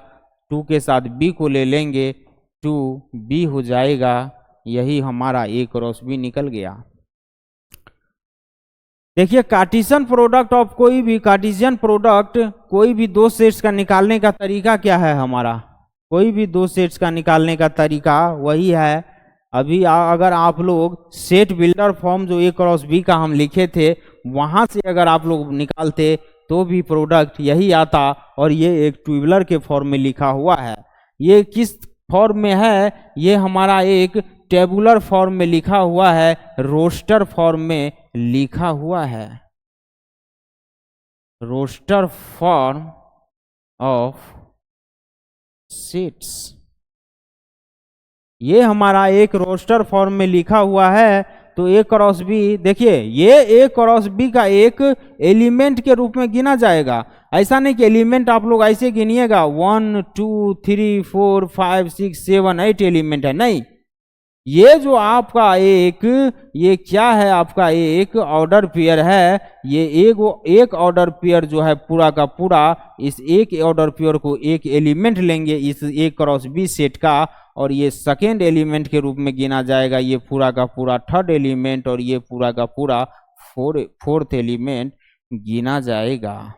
2 के साथ बी को ले लेंगे, 2 बी हो जाएगा। यही हमारा ए क्रॉस बी निकल गया। देखिए कार्टेशियन प्रोडक्ट ऑफ कोई भी कार्टेशियन प्रोडक्ट, कोई भी दो सेट्स का निकालने का तरीका क्या है हमारा, कोई भी दो सेट्स का निकालने का तरीका वही है। अभी अगर आप लोग सेट बिल्डर फॉर्म जो ए क्रॉस बी का हम लिखे थे वहां से अगर आप लोग निकालते तो भी प्रोडक्ट यही आता, और ये एक ट्यूबुलर के फॉर्म में लिखा हुआ है। ये किस फॉर्म में है, ये हमारा एक टेबुलर फॉर्म में लिखा हुआ है, रोस्टर फॉर्म में लिखा हुआ है, रोस्टर फॉर्म ऑफ सीट्स। ये हमारा एक रोस्टर फॉर्म में लिखा हुआ है। तो ए क्रॉस बी, देखिए ये ए क्रॉस बी का एक एलिमेंट के रूप में गिना जाएगा। ऐसा नहीं कि एलिमेंट आप लोग ऐसे गिनिएगा 1 2 3 4 5 6 7 8 एलिमेंट है, नहीं। ये जो आपका ये क्या है, आपका एक ऑर्डर पेयर है। ये एक ऑर्डर पेयर जो है पूरा का पूरा, इस एक ऑर्डर पेयर को एक एलिमेंट लेंगे इस ए क्रॉस बी सेट का, और ये सेकेंड एलिमेंट के रूप में गिना जाएगा। ये पूरा का पूरा थर्ड एलिमेंट, और ये पूरा का पूरा फोर्थ एलिमेंट गिना जाएगा।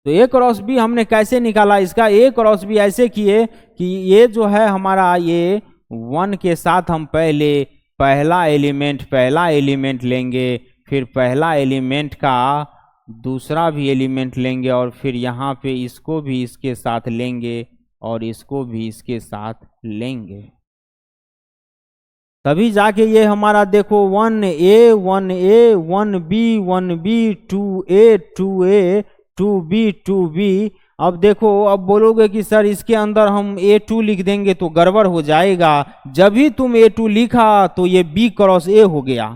तो ए क्रॉस बी हमने कैसे निकाला इसका, ए क्रॉस बी ऐसे किए कि ये जो है हमारा, ये 1 के साथ हम पहले पहला एलिमेंट लेंगे, फिर पहला एलिमेंट का दूसरा भी एलिमेंट लेंगे, और फिर यहाँ पे इसको भी इसके साथ लेंगे और इसको भी इसके साथ लेंगे। तभी जाके ये हमारा देखो 1A 1B 2A 2B। अब देखो, अब बोलोगे कि सर इसके अंदर हम A2 लिख देंगे तो गड़बड़ हो जाएगा। जब भी तुम A2 लिखा तो ये B क्रॉस A हो गया।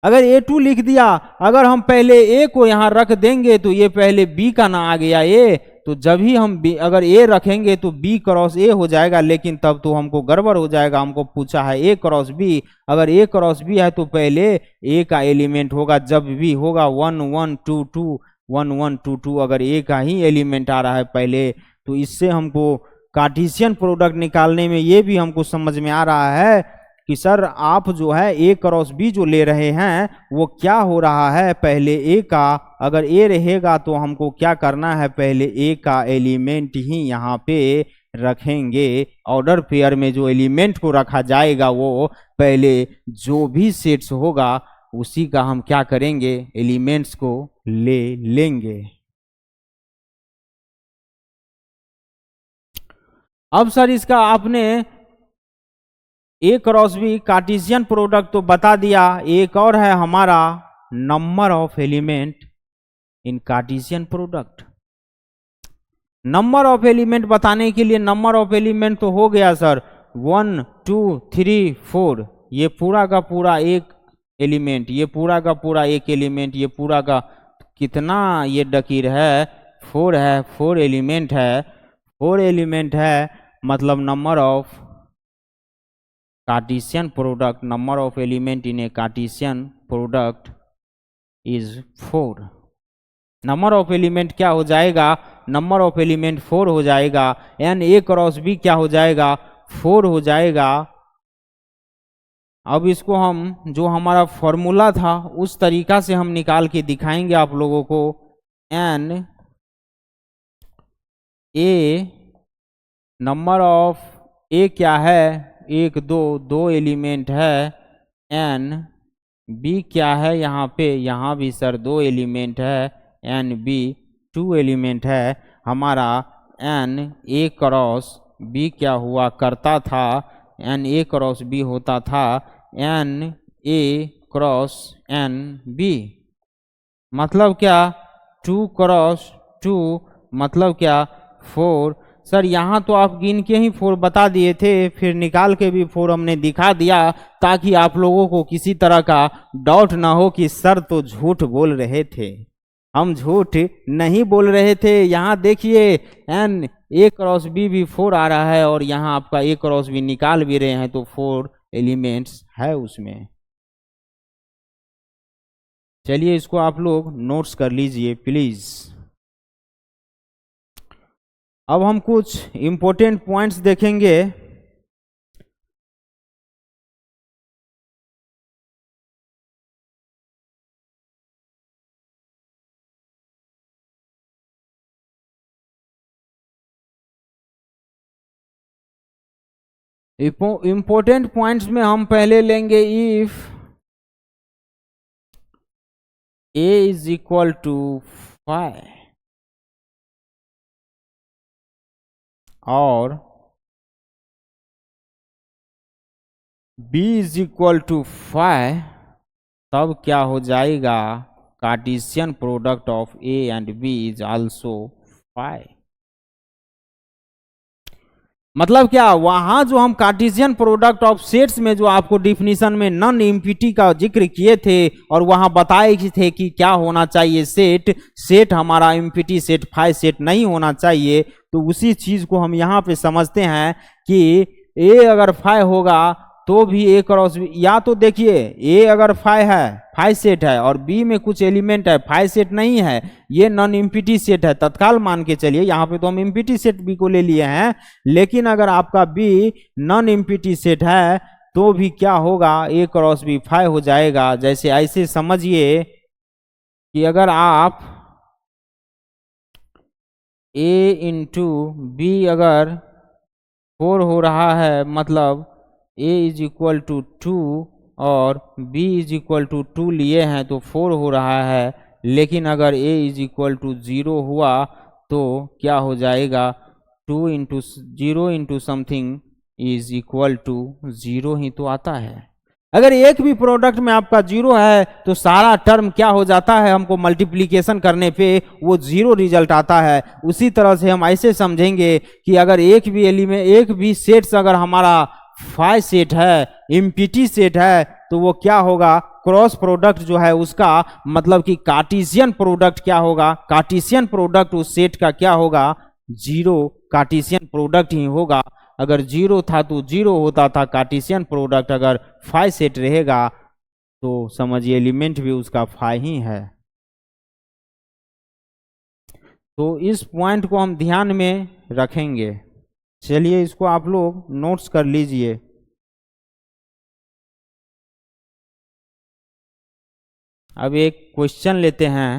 अगर A2 लिख दिया, अगर हम पहले A को यहाँ रख देंगे तो ये पहले B का ना आ गया A, तो जब ही हम अगर A रखेंगे तो B क्रॉस A हो जाएगा। लेकिन तब तो हमको गड़बड़ हो जाएगा। हमको पूछा है A क्रॉस B, अगर A क्रॉस B है तो पहले A का एलिमेंट होगा, जब भी होगा 1 1 2 2 1 1 2 2, अगर A का ही एलिमेंट आ रहा है पहले। तो इससे हमको कार्टेशियन प्रोडक्ट निकालने में ये भी हमको समझ में आ रहा है कि सर आप जो है A क्रॉस B जो ले रहे हैं वो क्या हो रहा है, पहले A का अगर A रहेगा तो हमको क्या करना है, पहले A का एलिमेंट ही यहाँ पे रखेंगे। ऑर्डर पेयर में जो एलिमेंट को रखा जाएगा वो पहले जो भी सेट्स होगा उसी का हम क्या करेंगे, एलिमेंट्स को ले लेंगे। अब सर इसका आपने ए क्रॉस बी कार्टेशियन प्रोडक्ट तो बता दिया, एक और है हमारा number of element in Cartesian product. Number of element बताने के लिए, नंबर ऑफ एलिमेंट तो हो गया सर 1 2 3 4, ये पूरा का पूरा एक एलिमेंट, ये पूरा का पूरा एक एलिमेंट, ये पूरा का कितना ये डकीर है 4 है, 4 एलिमेंट है, 4 एलिमेंट है। मतलब number of Cartesian product, number of element in A Cartesian product is 4। Number of element क्या हो जाएगा, नंबर ऑफ एलिमेंट 4 हो जाएगा। एन ए क्रॉस बी क्या हो जाएगा, 4 हो जाएगा। अब इसको हम जो हमारा फॉर्मूला था उस तरीका से हम निकाल के दिखाएंगे आप लोगों को। एन ए नंबर ऑफ ए क्या है, एक दो, दो एलिमेंट है, एन बी क्या है, यहाँ भी सर दो एलिमेंट है, एन बी टू एलिमेंट है। हमारा एन ए क्रॉस बी क्या हुआ करता था, एन ए क्रॉस बी होता था, n A cross n B मतलब क्या, 2 × 2 मतलब क्या 4। सर यहाँ तो आप गिन के ही 4 बता दिए थे, फिर निकाल के भी 4 हमने दिखा दिया, ताकि आप लोगों को किसी तरह का डाउट ना हो कि सर तो झूठ बोल रहे थे। हम झूठ नहीं बोल रहे थे। यहाँ देखिए एन ए क्रॉस बी भी 4 आ रहा है, और यहाँ आपका ए क्रॉस बी निकाल भी रहे हैं तो 4 एलिमेंट्स है उसमें। चलिए इसको आप लोग नोट्स कर लीजिए प्लीज। अब हम कुछ इंपॉर्टेंट पॉइंट्स देखेंगे। इंपॉर्टेंट पॉइंट्स में हम पहले लेंगे if a is equal to 5 और b इज इक्वल टू 5, तब क्या हो जाएगा, Cartesian product of a and b is also 5। मतलब क्या, वहां जो हम कार्टेशियन प्रोडक्ट ऑफ सेट्स में जो आपको डिफिनीशन में नॉन एम्प्टी का जिक्र किए थे, और वहां बताए थे कि क्या होना चाहिए, सेट हमारा एम्प्टी सेट 5 सेट नहीं होना चाहिए। तो उसी चीज को हम यहाँ पे समझते हैं कि ए अगर 5 होगा तो भी ए क्रॉस बी, या तो देखिए ए अगर 5 है, 5 सेट है, और बी में कुछ एलिमेंट है 5 सेट नहीं है, ये नॉन एम्प्टी सेट है, तत्काल मान के चलिए। यहाँ पे तो हम एम्प्टी सेट बी को ले लिए हैं, लेकिन अगर आपका बी नॉन एम्प्टी सेट है तो भी क्या होगा, ए क्रॉस बी 5 हो जाएगा। जैसे ऐसे समझिए कि अगर आप ए इंटू बी अगर 4 हो रहा है, मतलब a इज इक्वल टू 2 और b इज इक्वल टू 2 लिए हैं तो 4 हो रहा है। लेकिन अगर a इज इक्वल टू 0 हुआ तो क्या हो जाएगा, 2 into 0 into something is equal to 0 ही तो आता है। अगर एक भी प्रोडक्ट में आपका 0 है तो सारा टर्म क्या हो जाता है, हमको मल्टीप्लिकेशन करने पे वो 0 रिजल्ट आता है। उसी तरह से हम ऐसे समझेंगे कि अगर एक भी एलिमेंट, एक भी सेट्स अगर हमारा 5 सेट है, एम्प्टी सेट है, तो वो क्या होगा, क्रॉस प्रोडक्ट जो है उसका मतलब कि कार्टेशियन प्रोडक्ट क्या होगा, कार्टेशियन प्रोडक्ट उस सेट का क्या होगा, 0 कार्टेशियन प्रोडक्ट ही होगा। अगर 0 था तो 0 होता था कार्टेशियन प्रोडक्ट, अगर 5 सेट रहेगा तो समझिए एलिमेंट भी उसका 5 ही है। तो इस पॉइंट को हम ध्यान में रखेंगे। चलिए इसको आप लोग नोट्स कर लीजिए। अब एक क्वेश्चन लेते हैं।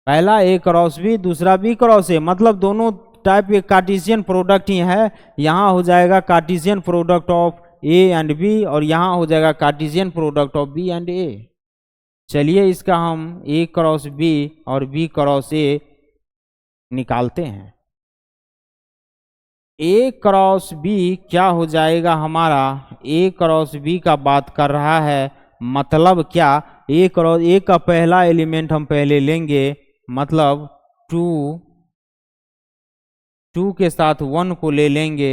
पहला ए क्रॉस बी, दूसरा बी क्रॉस ए, मतलब दोनों टाइप के कार्टेशियन प्रोडक्ट ही है। यहाँ हो जाएगा Cartesian product of A and B, और यहाँ हो जाएगा Cartesian product of B and A. चलिए इसका हम ए क्रॉस बी और बी क्रॉस ए निकालते हैं। ए क्रॉस बी क्या हो जाएगा हमारा, ए क्रॉस बी का बात कर रहा है, मतलब क्या, ए क्रॉस ए का पहला एलिमेंट हम पहले लेंगे, मतलब 2 के साथ 1 को ले लेंगे,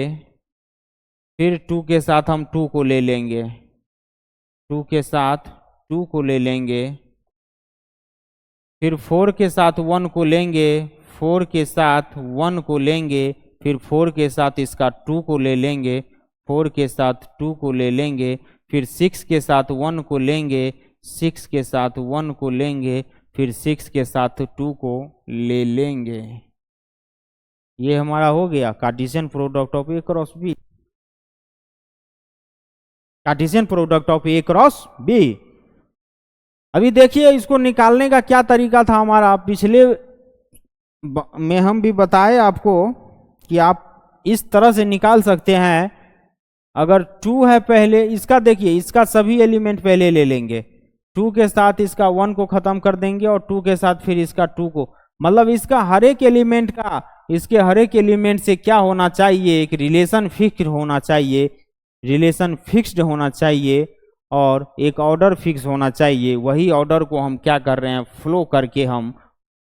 फिर 2 के साथ हम 2 को ले लेंगे, 2 के साथ 2 को ले लेंगे, फिर 4 के साथ 1 को लेंगे, 4 के साथ 1 को लेंगे, फिर 4 के साथ इसका 2 को ले लेंगे, 4 के साथ 2 को ले लेंगे, फिर 6 के साथ 1 को लेंगे, 6 के साथ 1 को लेंगे, फिर 6 के साथ 2 को ले लेंगे। ये हमारा हो गया Cartesian product of A cross B, Cartesian product of A cross B. अभी देखिए इसको निकालने का क्या तरीका था हमारा। पिछले में हम भी बताए आपको कि आप इस तरह से निकाल सकते हैं। अगर 2 है पहले इसका, देखिए इसका सभी एलिमेंट पहले ले लेंगे, 2 के साथ इसका 1 को खत्म कर देंगे और 2 के साथ फिर इसका 2 को, मतलब इसका हर एक एलिमेंट का, इसके हर एक एलिमेंट से क्या होना चाहिए, एक रिलेशन फिक्स होना चाहिए, रिलेशन फिक्स्ड होना चाहिए और एक ऑर्डर फिक्स होना चाहिए। वही ऑर्डर को हम क्या कर रहे हैं, फ्लो करके, हम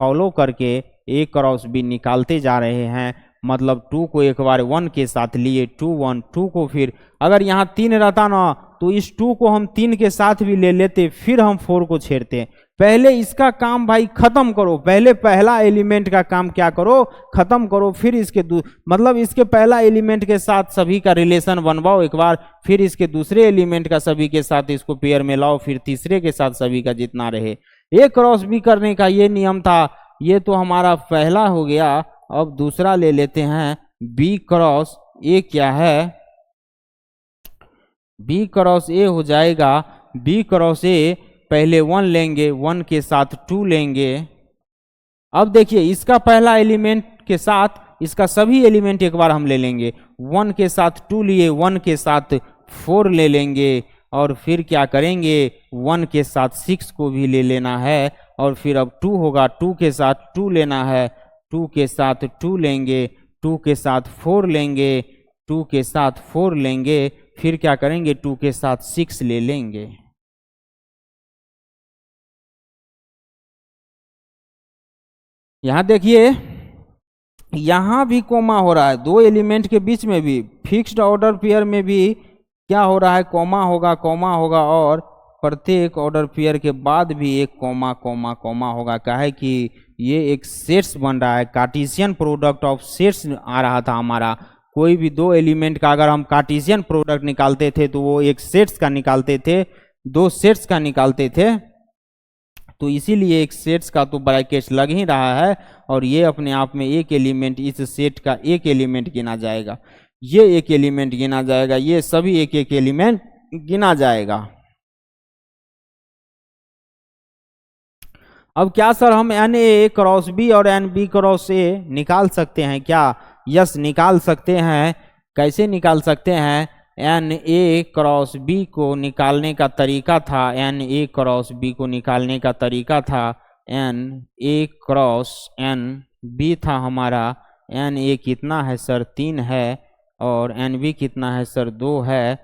फॉलो करके ए क्रॉस बी निकालते जा रहे हैं। मतलब 2 को एक बार 1 के साथ लिए, 2 1, 2 को फिर अगर यहाँ 3 रहता ना तो इस 2 को हम 3 के साथ भी ले लेते, फिर हम 4 को छेड़ते। पहले इसका काम भाई खत्म करो, पहले पहला एलिमेंट का काम क्या करो, खत्म करो, फिर इसके मतलब इसके पहला एलिमेंट के साथ सभी का रिलेशन बनवाओ एक बार, फिर इसके दूसरे एलिमेंट का सभी के साथ इसको पेयर में लाओ, फिर तीसरे के साथ सभी का जितना रहे। ए क्रॉस बी करने का ये नियम था, ये तो हमारा पहला हो गया। अब दूसरा ले लेते हैं, बी क्रॉस ए क्या है, बी क्रॉस ए हो जाएगा, बी क्रॉस ए पहले 1 लेंगे, 1 के साथ 2 लेंगे। अब देखिए इसका पहला एलिमेंट के साथ इसका सभी एलिमेंट एक बार हम ले लेंगे, 1 के साथ 2 लिए, 1 के साथ 4 ले लेंगे और फिर क्या करेंगे, 1 के साथ 6 को भी ले लेना है और फिर अब 2 होगा, 2 के साथ 2 लेना है, 2 के साथ 2 लेंगे, 2 के साथ 4 लेंगे, 2 के साथ 4 लेंगे, फिर क्या करेंगे, 2 के साथ 6 ले लेंगे। यहां देखिए यहां भी कोमा हो रहा है, 2 एलिमेंट के बीच में भी, फिक्स्ड ऑर्डर पेयर में भी क्या हो रहा है, कोमा होगा, कोमा होगा और प्रत्येक ऑर्डर पेयर के बाद भी एक कोमा कोमा कोमा होगा। क्या है कि ये एक सेट्स बन रहा है, कार्टेशियन प्रोडक्ट ऑफ सेट्स आ रहा था हमारा। कोई भी 2 एलिमेंट का अगर हम कार्टेशियन प्रोडक्ट निकालते थे तो वो एक सेट्स का निकालते थे, 2 सेट्स का निकालते थे, तो इसीलिए एक सेट्स का तो ब्रैकेट लग ही रहा है और ये अपने आप में एक एलिमेंट, इस सेट का एक एलिमेंट गिना जाएगा, ये एक एलिमेंट गिना जाएगा, ये सभी एक एक एलिमेंट गिना जाएगा। अब क्या सर हम एन ए क्रॉस बी और एन बी क्रॉस ए निकाल सकते हैं क्या? यस निकाल सकते हैं। कैसे निकाल सकते हैं? एन ए क्रॉस बी को निकालने का तरीका था, एन ए क्रॉस बी को निकालने का तरीका था, n A cross n B था हमारा। एन ए कितना है सर? 3 है और एन बी कितना है सर? 2 है,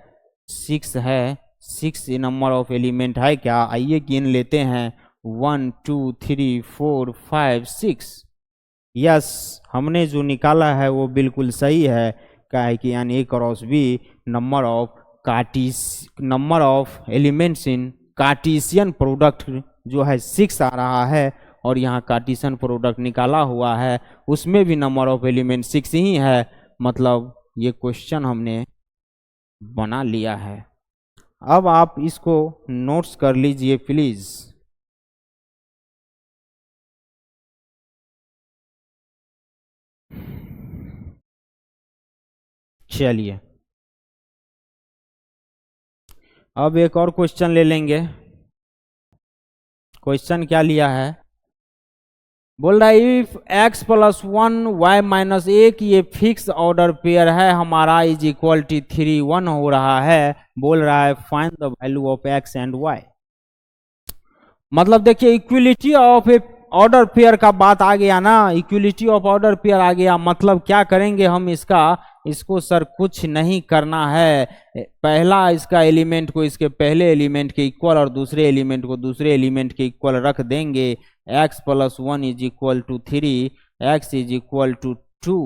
6 है। 6 नंबर ऑफ एलिमेंट है क्या? आइए गिन लेते हैं, 1 2 3 4 5 6। यस हमने जो निकाला है वो बिल्कुल सही है। क्या है कि n A cross B number of elements in Cartesian product जो है 6 आ रहा है और यहाँ कार्टेशियन प्रोडक्ट निकाला हुआ है उसमें भी नंबर ऑफ एलिमेंट 6 ही है। मतलब ये क्वेश्चन हमने बना लिया है। अब आप इसको नोट्स कर लीजिए प्लीज। चलिए अब एक और क्वेश्चन ले लेंगे। क्वेश्चन क्या लिया है? बोल रहा है if x plus 1 y minus A की ये फिक्स ऑर्डर पेयर है हमारा इज इक्वल टू 3 1 हो रहा है। बोल रहा है find the value of x and y। मतलब देखिए equality of A order pair का बात आ गया ना, इक्विलिटी ऑफ ऑर्डर पेयर आ गया। मतलब क्या करेंगे हम इसको सर कुछ नहीं करना है। पहला इसका एलिमेंट को इसके पहले एलिमेंट के इक्वल और दूसरे एलिमेंट को दूसरे एलिमेंट के इक्वल रख देंगे। x plus 1 is equal to 3, x is equal to 2।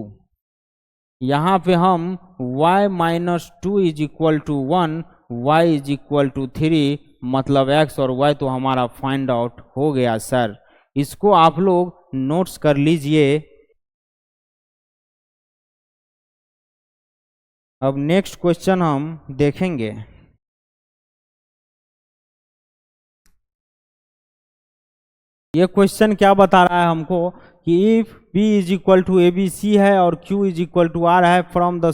यहाँ पे हम y minus 2 is equal to 1, y is equal to 3, मतलब x और y तो हमारा फाइंड आउट हो गया सर। इसको आप लोग नोट्स कर लीजिए। अब नेक्स्ट क्वेश्चन हम देखेंगे। ये क्वेश्चन क्या बता रहा है हमको कि if b is equal to A B C है और q is equal to R है from the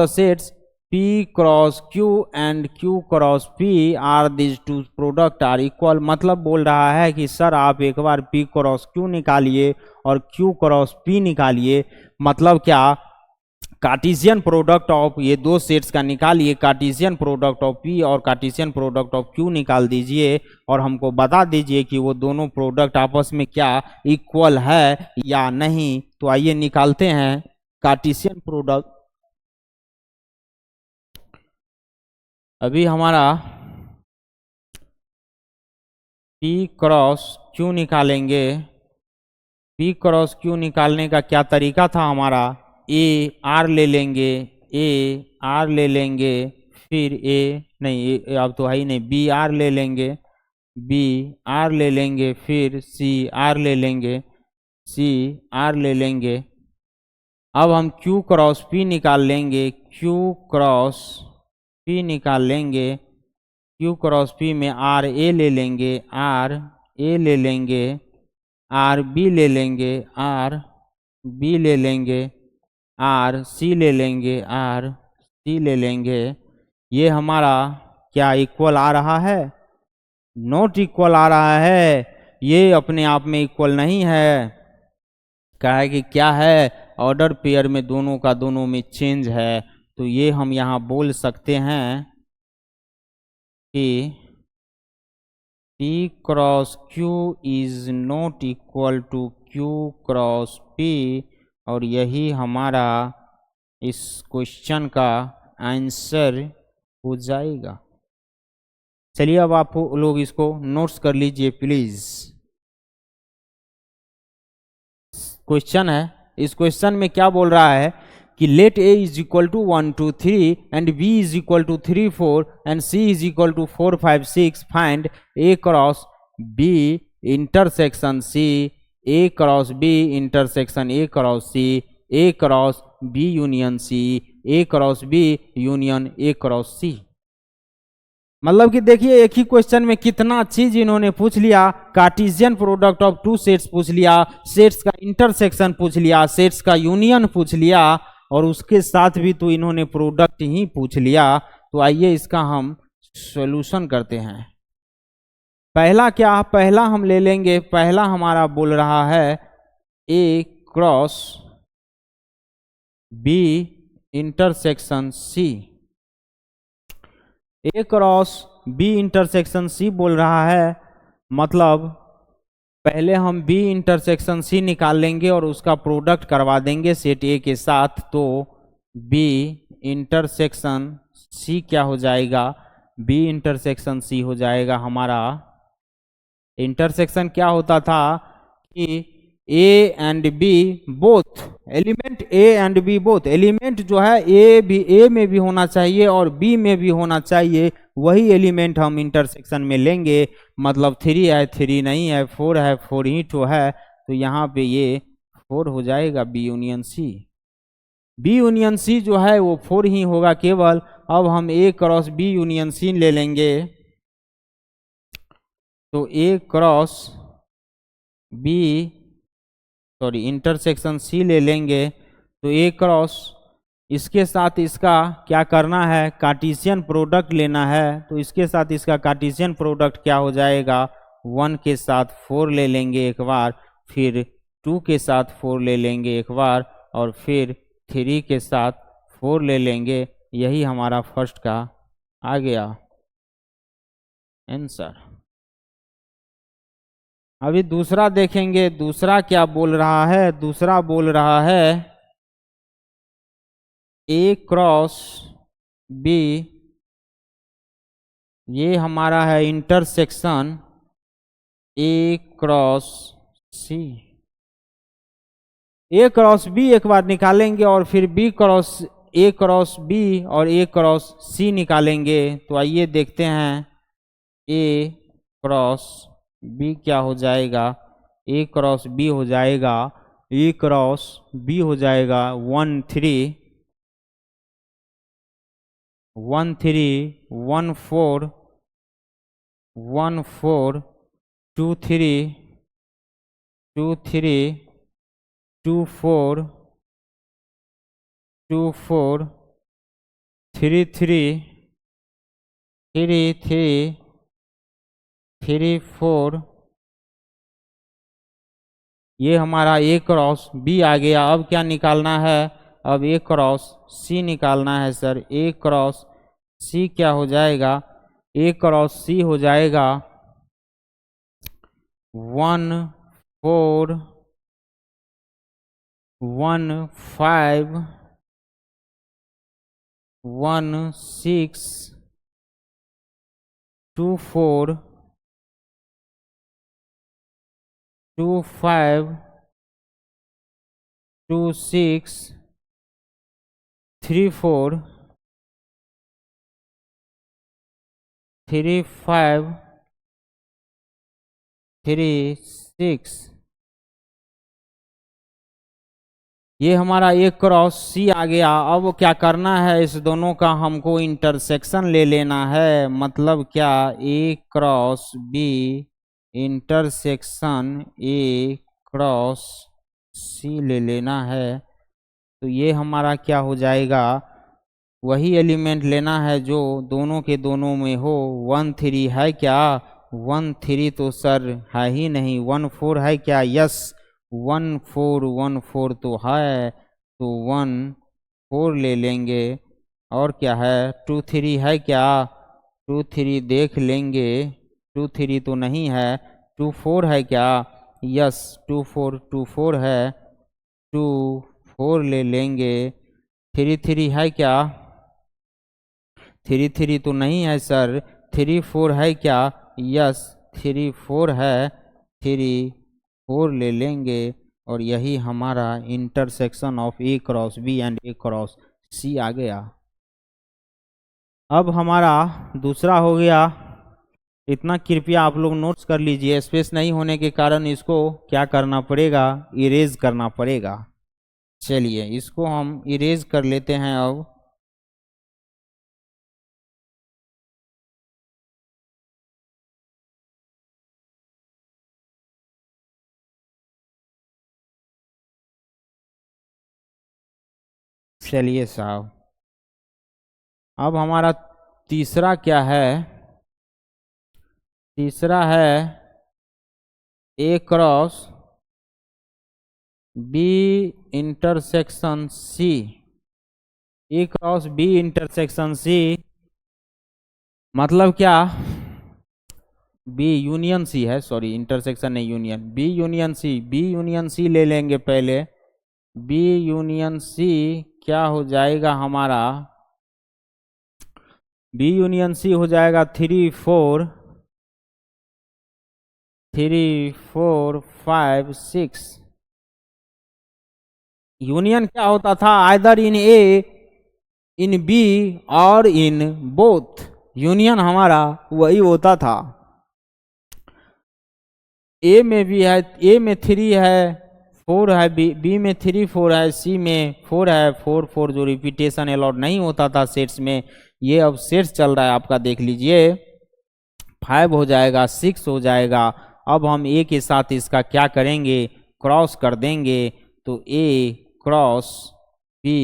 sets P cross Q and Q cross P are this two product are equal, मतलब बोल रहा है कि सर आप एक बार P क्रॉस Q निकालिए और Q क्रॉस P निकालिए, मतलब क्या, कार्टेशियन प्रोडक्ट ऑफ ये दो सेट्स का निकालिए, कार्टेशियन प्रोडक्ट ऑफ P और कार्टेशियन प्रोडक्ट ऑफ Q निकाल दीजिए और हमको बता दीजिए कि वो दोनों प्रोडक्ट आपस में क्या इक्वल है या नहीं। तो आइए निकालते हैं कार्टेशियन प्रोडक्ट। अभी हमारा P क्रॉस Q निकालेंगे। P क्रॉस Q निकालने का क्या तरीका था हमारा, A R ले लेंगे, A R ले लेंगे, फिर A नहीं, अब तो है ही नहीं, B R ले लेंगे, B R ले लेंगे, फिर C R ले लेंगे, C R ले लेंगे। अब हम Q क्रॉस P निकाल लेंगे, Q क्रॉस P निकाल लेंगे, Q क्रॉस P में R A ले लेंगे, R A ले लेंगे, R B ले लेंगे, R B ले लेंगे, R C ले लेंगे, R C ले लेंगे। ये हमारा क्या इक्वल आ रहा है, नॉट इक्वल आ रहा है, ये अपने आप में इक्वल नहीं है। क्या है कि क्या है, ऑर्डर पेयर में दोनों का दोनों में चेंज है। तो ये हम यहाँ बोल सकते हैं कि P cross Q is not equal to Q cross P, और यही हमारा इस क्वेश्चन का आंसर हो जाएगा। चलिए अब आप लोग इसको नोट्स कर लीजिए प्लीज। क्वेश्चन है, इस क्वेश्चन में क्या बोल रहा है कि लेट A is equal to 1 2 3 and B is equal to 3 4 and C is equal to 4 5 6, find A cross B intersection C, A cross B intersection A cross C, A cross B union C, A cross B union A cross C। मतलब कि देखिए एक ही क्वेश्चन में कितना चीज इन्होंने पूछ लिया, Cartesian product of two sets पूछ लिया, सेट्स का इंटरसेक्शन पूछ लिया, सेट्स का यूनियन पूछ लिया, और उसके साथ भी तो इन्होंने प्रोडक्ट ही पूछ लिया। तो आइए इसका हम सॉल्यूशन करते हैं। पहला क्या, पहला हम ले लेंगे, पहला हमारा बोल रहा है A cross B intersection C, A cross B intersection C बोल रहा है, मतलब पहले हम B इंटरसेक्शन C निकाल लेंगे और उसका प्रोडक्ट करवा देंगे सेट A के साथ। तो B इंटरसेक्शन C क्या हो जाएगा, B इंटरसेक्शन C हो जाएगा हमारा, इंटरसेक्शन क्या होता था कि A and B both element, A and B both element जो है A में भी होना चाहिए और B में भी होना चाहिए, वही एलिमेंट हम इंटरसेक्शन में लेंगे। मतलब 3 है 3 नहीं है, 4 है 4 ही तो है, तो यहाँ पे ये 4 हो जाएगा B union C। B union C जो है वो 4 ही होगा केवल। अब हम A cross B union C ले लेंगे, तो A cross B sorry intersection C ले लेंगे, तो A क्रॉस इसके साथ इसका क्या करना है, कार्टेशियन प्रोडक्ट लेना है। तो इसके साथ इसका कार्टेशियन प्रोडक्ट क्या हो जाएगा, 1 के साथ 4 ले लेंगे एक बार, फिर 2 के साथ 4 ले लेंगे एक बार, और फिर 3 के साथ 4 ले लेंगे। यही हमारा फर्स्ट का आ गया आंसर। अभी दूसरा देखेंगे, दूसरा क्या बोल रहा है, दूसरा बोल रहा है A क्रॉस B, ये हमारा है intersection A cross C। A cross B एक बार निकालेंगे और फिर B cross A cross B और A क्रॉस C निकालेंगे। तो आइए देखते हैं A क्रॉस B क्या हो जाएगा, A क्रॉस B हो जाएगा, A क्रॉस B हो जाएगा 1 3 1 3 1 4 1 4 2 3 2 3 2 4 2 4 3 3 3 3 3 4, ये हमारा ए क्रॉस बी आ गया। अब क्या निकालना है? अब ए क्रॉस सी निकालना है सर। ए क्रॉस सी क्या हो जाएगा? ए क्रॉस सी हो जाएगा 1 4 1 5 1 6 2 4 2 5 2 6 3 4 3 5 3 6, ये हमारा एक क्रॉस सी आ गया। अब क्या करना है? इस दोनों का हमको इंटरसेक्शन ले लेना है। मतलब क्या? A cross B intersection A cross C ले लेना है। तो ये हमारा क्या हो जाएगा? वही एलिमेंट लेना है जो दोनों के दोनों में हो। 1 3 है क्या? 1 3 तो सर है ही नहीं। 1 4 है क्या? यस, 1 4 1 4 तो है, तो 1 4 ले लेंगे। और क्या है? 2 3 है क्या? 2 3 देख लेंगे। 2 3 तो नहीं है। 2 4 है क्या? यस, 2 4 है, 2 4 ले लेंगे। 3 3 है क्या? 3 3 तो नहीं है सर। 3 4 है क्या? यस, 3 4 है, 3 4 ले लेंगे। और यही हमारा intersection of A cross B and A cross C आ गया। अब हमारा दूसरा हो गया। इतना कृपया आप लोग नोट्स कर लीजिए। स्पेस नहीं होने के कारण इसको क्या करना पड़ेगा? इरेज करना पड़ेगा। चलिए इसको हम इरेज कर लेते हैं। अब चलिए साहब, अब हमारा तीसरा क्या है? तीसरा है A cross B intersection C. A cross B intersection C मतलब क्या? बी यूनियन सी है, सॉरी इंटरसेक्शन नहीं union. B union C, B union C ले लेंगे पहले। बी यूनियन सी क्या हो जाएगा हमारा? बी यूनियन सी हो जाएगा 3 4 3 4 5 6। यूनियन क्या होता था? Either in A, in B और इन बोथ। यूनियन हमारा वही होता था। ए में भी है, ए में 3 है, 4 है, बी में 3 4 है, सी में 4 है। 4 4 जो रिपीटेशन अलाउड नहीं होता था सेट्स में, ये अब सेट्स चल रहा है आपका, देख लीजिए। 5 हो जाएगा, 6 हो जाएगा। अब हम ए के साथ इसका क्या करेंगे? क्रॉस कर देंगे। तो ए क्रॉस बी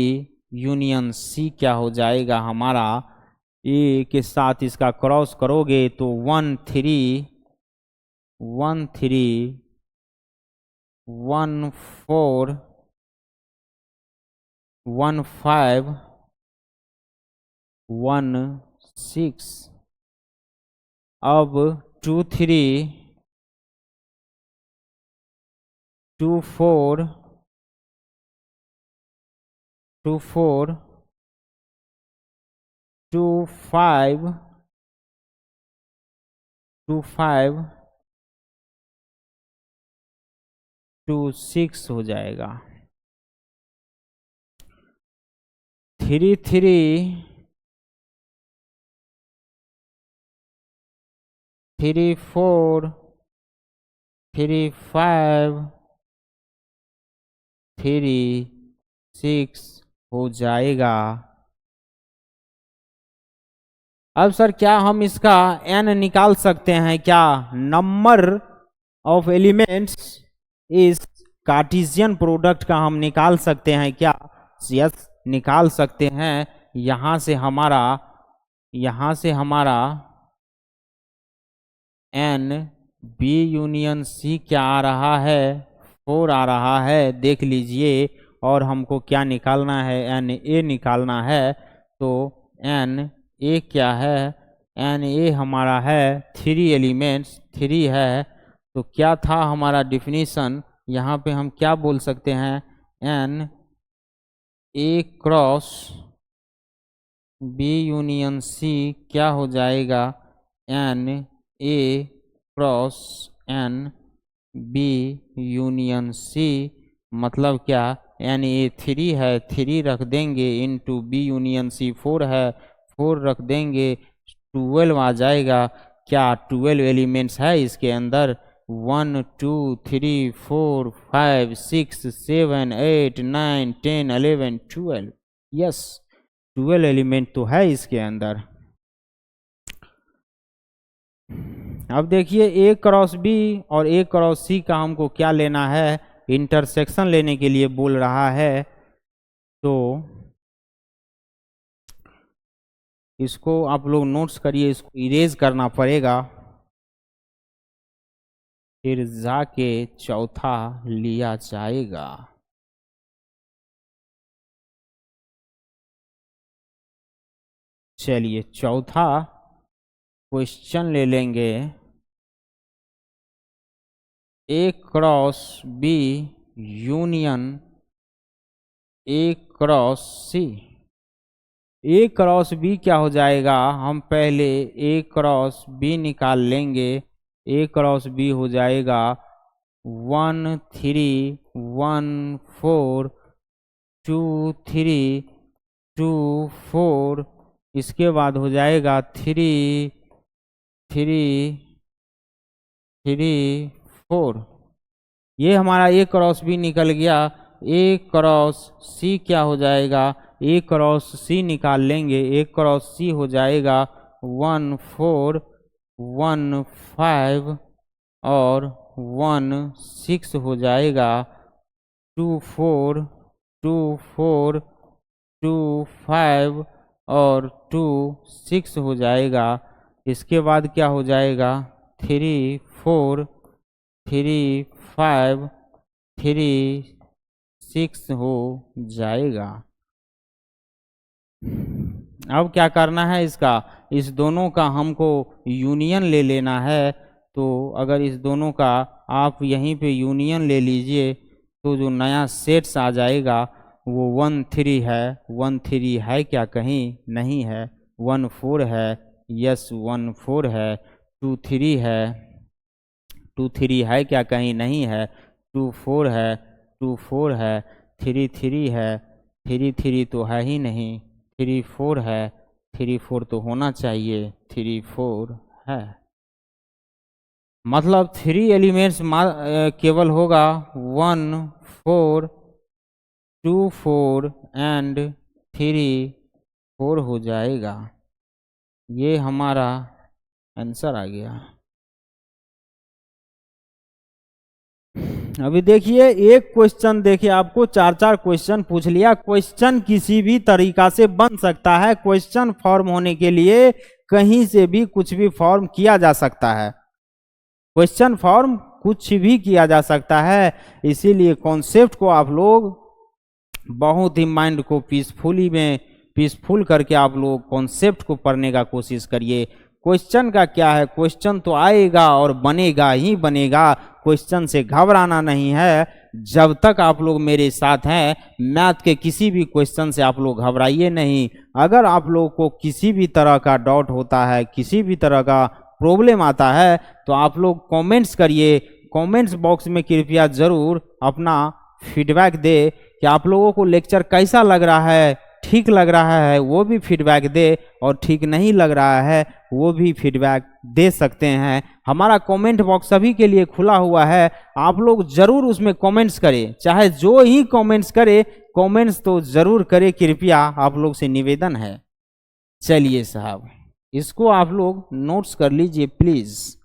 यूनियन सी क्या हो जाएगा हमारा? ए के साथ इसका क्रॉस करोगे तो 1 3 1 3 1 4 1 5 1 6। अब 2 3 2 4 2 4 2 5 2 5 2 6 हो जाएगा। 3 3 3 4 3 5 3 6 हो जाएगा। अब सर क्या हम इसका n निकाल सकते हैं क्या? नंबर ऑफ एलिमेंट्स इस कार्टेशियन प्रोडक्ट का हम निकाल सकते हैं क्या? यस, निकाल सकते हैं। यहाँ से हमारा एन बी यूनियन सी क्या आ रहा है, 4 आ रहा है, देख लीजिए। और हमको क्या निकालना है, एन ए निकालना है। तो एन ए क्या है, एन ए हमारा है 3 एलिमेंट्स, 3 है। तो क्या था हमारा डिफिनीशन, यहाँ पे हम क्या बोल सकते हैं, n A cross B union C क्या हो जाएगा, n A cross n B union C. मतलब क्या, एन ए 3 है, 3 रख देंगे, इंटू बी यूनियन सी 4 है, 4 रख देंगे, 12 आ जाएगा। क्या 12 एलिमेंट्स है इसके अंदर, 1 2 3 4 5 6 7 8 9 10 11 12, यस 12 एलिमेंट तो है इसके अंदर। अब देखिए ए क्रॉस बी और ए क्रॉस सी का हमको क्या लेना है, इंटरसेक्शन लेने के लिए बोल रहा है। तो इसको आप लोग नोट्स करिए, इसको इरेज करना पड़ेगा, फिर जाके चौथा लिया जाएगा। चलिए चौथा क्वेश्चन ले लेंगे, A cross B union A cross C. A cross B क्या हो जाएगा, हम पहले ए क्रॉस बी निकाल लेंगे। ए क्रॉस बी हो जाएगा 1 3 1 4 2 3 2 4, इसके बाद हो जाएगा 3 3 3 4। ये हमारा ए क्रॉस बी निकल गया। ए क्रॉस सी क्या हो जाएगा, ए क्रॉस सी निकाल लेंगे, ए क्रॉस सी हो जाएगा 1 4 1 5 और 1 6 हो जाएगा, 2 4 2 4 2 5 और 2 6 हो जाएगा। इसके बाद क्या हो जाएगा, 3 4 3 5 3 6 हो जाएगा। अब क्या करना है इसका, इस दोनों का हमको यूनियन ले लेना है। तो अगर इस दोनों का आप यहीं पे यूनियन ले लीजिए, तो जो नया सेट्स आ जाएगा वो 1 3 है। 1 3 है क्या, कहीं नहीं है। 1 4 है, यस 1 4 है। 2 3 है, 2 3 है क्या, कहीं नहीं है। 2 4 है, 2 4 है। 3 3 है, 3 3 तो है ही नहीं। 3 4 है, 3 4 तो होना चाहिए, 3 4 है। मतलब 3 एलिमेंट्स केवल होगा 1 4 2 4 एंड 3 4 हो जाएगा। ये हमारा आंसर आ गया। अभी देखिए एक क्वेश्चन, देखिए आपको 4 क्वेश्चन पूछ लिया। क्वेश्चन किसी भी तरीका से बन सकता है, क्वेश्चन फॉर्म होने के लिए कहीं से भी कुछ भी फॉर्म किया जा सकता है, क्वेश्चन फॉर्म कुछ भी किया जा सकता है। इसीलिए कॉन्सेप्ट को आप लोग बहुत ही माइंड को पीसफुल करके आप लोग कॉन्सेप्ट को पढ़ने का कोशिश करिए। क्वेश्चन का क्या है, क्वेश्चन तो आएगा और बनेगा ही बनेगा, क्वेश्चन से घबराना नहीं है। जब तक आप लोग मेरे साथ हैं, मैथ के किसी भी क्वेश्चन से आप लोग घबराइए नहीं। अगर आप लोग को किसी भी तरह का डाउट होता है, किसी भी तरह का प्रॉब्लम आता है, तो आप लोग कमेंट्स करिए। कमेंट्स बॉक्स में कृपया ज़रूर अपना फीडबैक दे कि आप लोगों को लेक्चर कैसा लग रहा है, ठीक लग रहा है वो भी फीडबैक दे, और ठीक नहीं लग रहा है वो भी फीडबैक दे सकते हैं। हमारा कमेंट बॉक्स सभी के लिए खुला हुआ है, आप लोग ज़रूर उसमें कमेंट्स करें, चाहे जो ही कमेंट्स करे, कमेंट्स तो ज़रूर करें, कृपया आप लोग से निवेदन है। चलिए साहब, इसको आप लोग नोट्स कर लीजिए प्लीज़।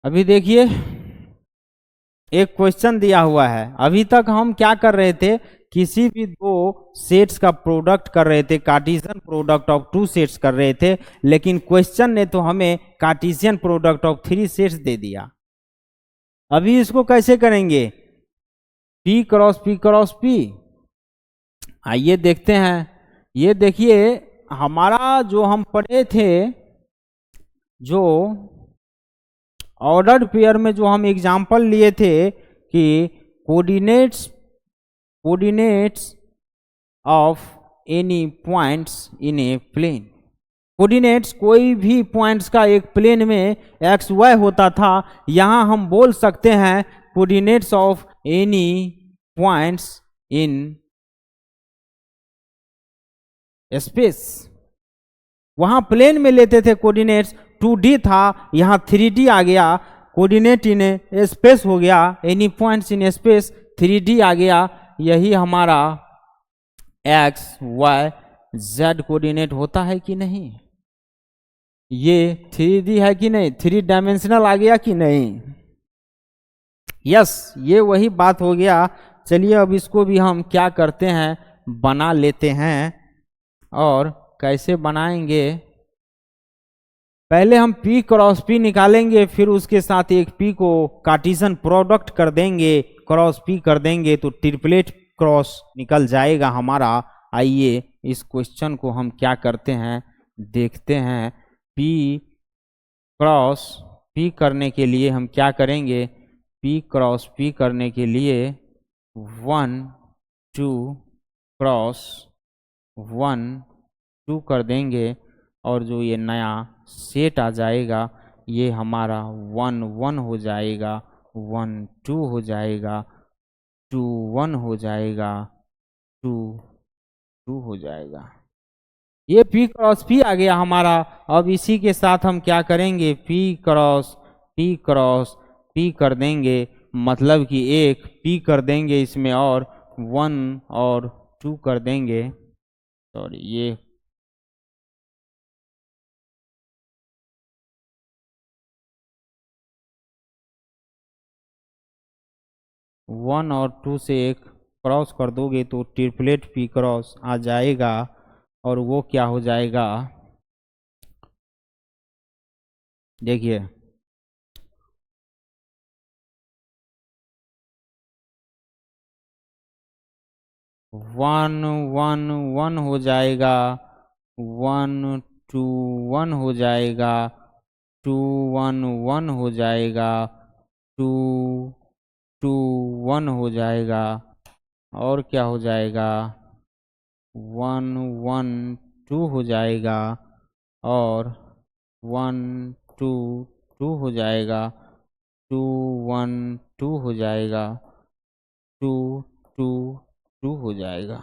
अभी देखिए एक क्वेश्चन दिया हुआ है। अभी तक हम क्या कर रहे थे, किसी भी दो सेट्स का प्रोडक्ट कर रहे थे, Cartesian product of two sets कर रहे थे, लेकिन क्वेश्चन ने तो हमें Cartesian product of three sets दे दिया। अभी इसको कैसे करेंगे, P cross P cross P। आइए देखते हैं। ये देखिए हमारा जो हम पढ़े थे, जो ऑर्डर्ड पेयर में जो हम एग्जाम्पल लिए थे कि coordinates of any points in a plane, coordinates कोई भी पॉइंट्स का एक प्लेन में एक्स वाई होता था, यहां हम बोल सकते हैं coordinates of any points in space. वहां प्लेन में लेते थे कोऑर्डिनेट्स, 2D था, यहाँ 3D आ गया, कोऑर्डिनेट इन स्पेस हो गया, any points in space 3D आ गया। यही हमारा x y z कोऑर्डिनेट होता है कि नहीं, ये 3D है कि नहीं, 3 डायमेंशनल आ गया कि नहीं। यस, ये वही बात हो गया। चलिए अब इसको भी हम क्या करते हैं, बना लेते हैं। और कैसे बनाएंगे, पहले हम P क्रॉस P निकालेंगे, फिर उसके साथ एक P को कार्टेशियन प्रोडक्ट कर देंगे, क्रॉस P कर देंगे तो ट्रिपलेट क्रॉस निकल जाएगा हमारा। आइए इस क्वेश्चन को हम क्या करते हैं, देखते हैं। P क्रॉस P करने के लिए हम क्या करेंगे, P क्रॉस P करने के लिए 1 2 क्रॉस 1 2 कर देंगे, और जो ये नया सेट आ जाएगा ये हमारा 1 1 हो जाएगा, 1 2 हो जाएगा, 2 1 हो जाएगा, 2 2 हो जाएगा। ये P क्रॉस P आ गया हमारा। अब इसी के साथ हम क्या करेंगे, P क्रॉस P कर देंगे, मतलब कि एक P कर देंगे इसमें, और 1 और 2 कर देंगे। सॉरी, ये 1 और 2 से एक क्रॉस कर दोगे तो ट्रिपलेट P क्रॉस आ जाएगा। और वो क्या हो जाएगा, देखिए 1 1 1 हो जाएगा, 1 2 1 हो जाएगा, 2 1 1 हो जाएगा, 2 2 1 हो जाएगा, और क्या हो जाएगा, 1 1 2 हो जाएगा, और 1 2 2 हो जाएगा, 2 1 2 हो जाएगा, 2 2 2 हो जाएगा।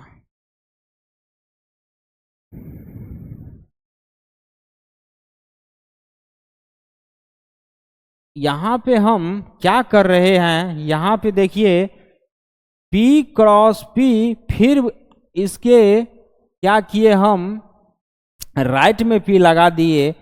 यहाँ पे हम क्या कर रहे हैं, यहाँ पे देखिए P क्रॉस P, फिर इसके क्या किए हम, राइट में P लगा दिए।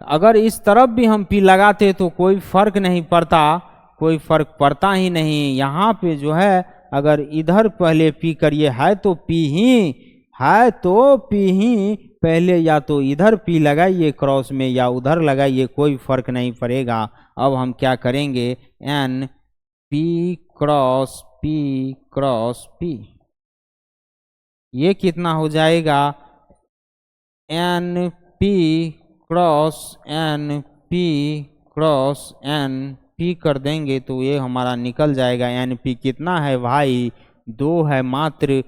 अगर इस तरफ भी हम P लगाते तो कोई फर्क नहीं पड़ता, कोई फर्क पड़ता ही नहीं। यहाँ पे जो है अगर इधर पहले P करिए, है तो P ही, है तो P ही, पहले या तो इधर P लगाइए क्रॉस में या उधर लगाइए, कोई फर्क नहीं पड़ेगा। अब हम क्या करेंगे, N P cross P cross P, ये कितना हो जाएगा, N P cross N P cross N P कर देंगे तो ये हमारा निकल जाएगा। N P कितना है भाई, 2 है मात्र,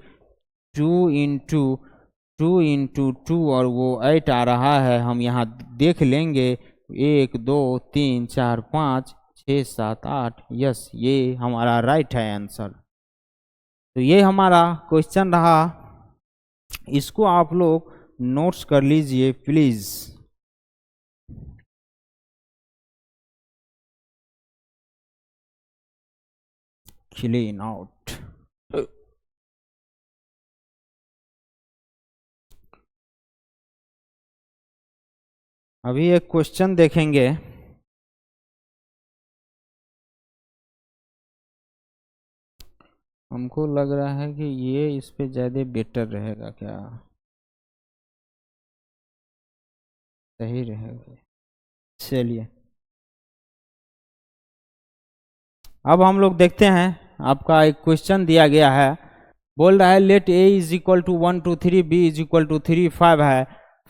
2 इंटू 2 और वो 8 आ रहा है। हम यहाँ देख लेंगे, 1 2 3 4 5 6 7 8, यस ये हमारा राइट है आंसर। तो ये हमारा क्वेश्चन रहा, इसको आप लोग नोट्स कर लीजिए प्लीज। Clean out. अभी एक क्वेश्चन देखेंगे, हमको लग रहा है कि ये इस पे ज़्यादा बेटर रहेगा, क्या सही रहेगा? चलिए अब हम लोग देखते हैं, आपका एक क्वेश्चन दिया गया है, बोल रहा है let A is equal to 1 2 3, B is equal to 3 5 है,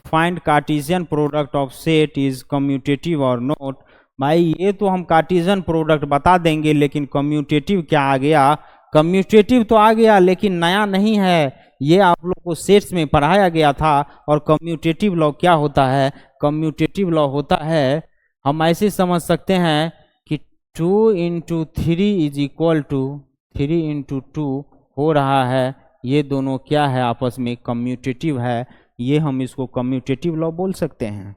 find Cartesian product of set is commutative और नोट। भाई ये तो हम कार्टेशियन प्रोडक्ट बता देंगे, लेकिन कम्यूटेटिव क्या आ गया? कम्यूटेटिव तो आ गया लेकिन नया नहीं है, ये आप लोग को सेट्स में पढ़ाया गया था। और कम्यूटेटिव लॉ क्या होता है? कम्यूटेटिव लॉ होता है, हम ऐसे समझ सकते हैं कि 2 × 3 इज इक्वल टू 3 × 2 हो रहा है, ये दोनों क्या है? आपस में कम्यूटेटिव है, ये हम इसको कम्यूटेटिव लॉ बोल सकते हैं।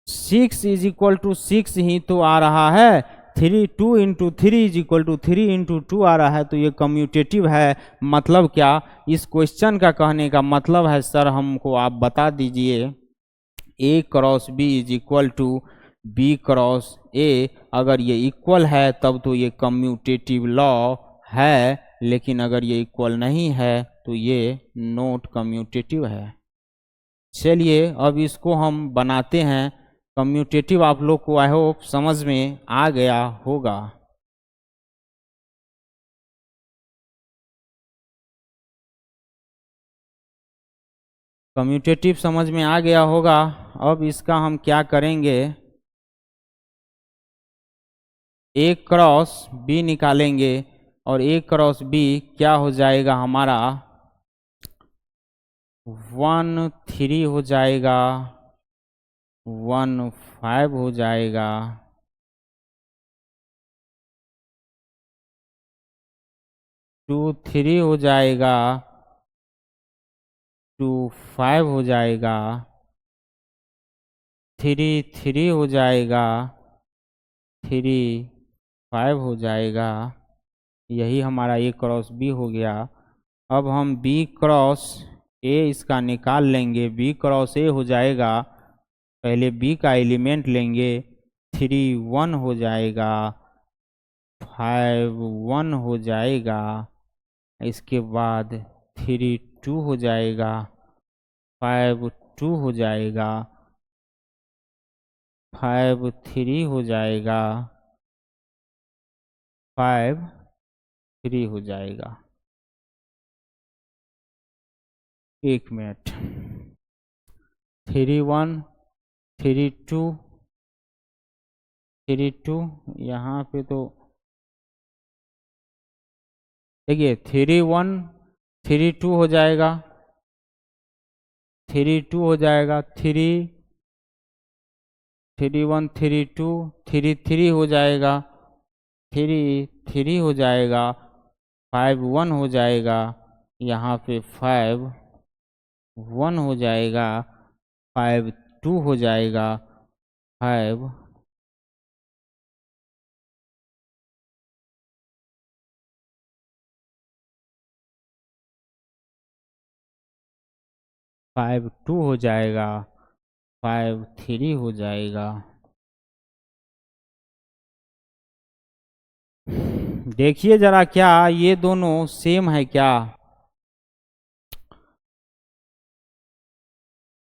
6 इज इक्वल टू 6 ही तो आ रहा है, 2 × 3 इज इक्वल टू 3 × 2 आ रहा है, तो ये कम्यूटेटिव है। मतलब क्या? इस क्वेश्चन का कहने का मतलब है सर हमको आप बता दीजिए A cross B is equal to B cross A, अगर ये इक्वल है तब तो ये कम्यूटेटिव लॉ है, लेकिन अगर ये इक्वल नहीं है तो ये नॉट कम्यूटेटिव है। चलिए अब इसको हम बनाते हैं कम्यूटेटिव, आप लोग को आई होप समझ में आ गया होगा। कम्यूटेटिव समझ में आ गया होगा। अब इसका हम क्या करेंगे, A क्रॉस B निकालेंगे, और A क्रॉस B क्या हो जाएगा हमारा? 1 3 हो जाएगा, 1 5 हो जाएगा, 2 3 हो जाएगा, 2 5 हो जाएगा, 3 3 हो जाएगा, 3 5 हो जाएगा। यही हमारा A क्रॉस B हो गया। अब हम B क्रॉस A इसका निकाल लेंगे, B क्रॉस A हो जाएगा, पहले B का एलिमेंट लेंगे, 3 1 हो जाएगा, 5 1 हो जाएगा, इसके बाद 3 2 हो जाएगा, 5 2 हो जाएगा, 5 3 हो जाएगा, 5 3 हो जाएगा। एक मिनट, 3 1 3 2 3 2, यहाँ पे तो देखिए 3 1 3 2 हो जाएगा, 3 2 हो जाएगा, 3 3 1 3 2 3 3 हो जाएगा, 3 3 हो जाएगा, 5 1 हो जाएगा, यहाँ पे 5 1 हो जाएगा, 5 2 हो जाएगा, 5 5 2 हो जाएगा, 5 3 हो जाएगा। देखिए जरा क्या ये दोनों सेम है क्या?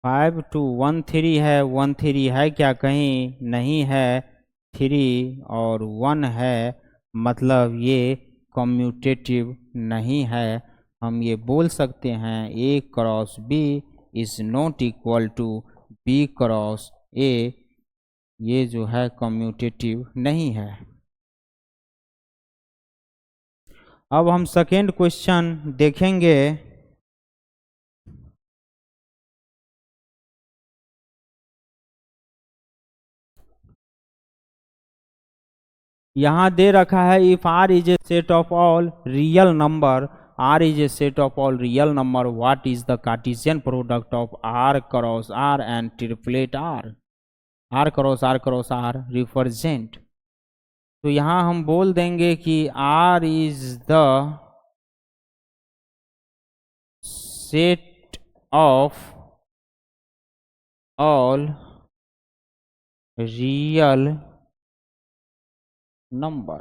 5 2 1 3 है, 1 3 है क्या? कहीं नहीं है, 3 और 1 है, मतलब ये कम्यूटेटिव नहीं है। हम ये बोल सकते हैं A cross B is not equal to B cross A, ये जो है कम्यूटेटिव नहीं है। अब हम सेकेंड क्वेश्चन देखेंगे। यहाँ दे रखा है if R is a set of all real number, R is a set of all real number, what is the Cartesian product of R cross R and triplet R? R cross R cross R represent, तो यहाँ हम बोल देंगे कि R is the set of all real number.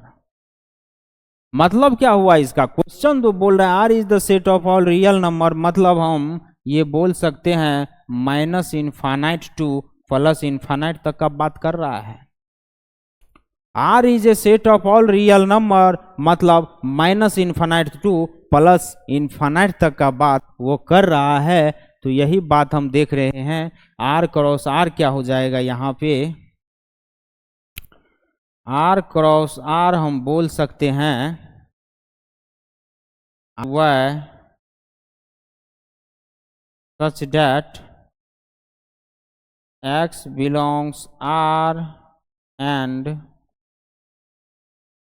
मतलब क्या हुआ इसका, क्वेश्चन तो बोल रहा है R is the set of all real number, मतलब हम ये बोल सकते हैं minus infinite to plus infinite तक का बात कर रहा है। R is a set of all real number, मतलब minus infinite to plus infinite तक का बात वो कर रहा है। तो यही बात हम देख रहे हैं। आर क्रॉस आर क्या हो जाएगा यहाँ पे, आर क्रॉस आर हम बोल सकते हैं y such that x belongs R and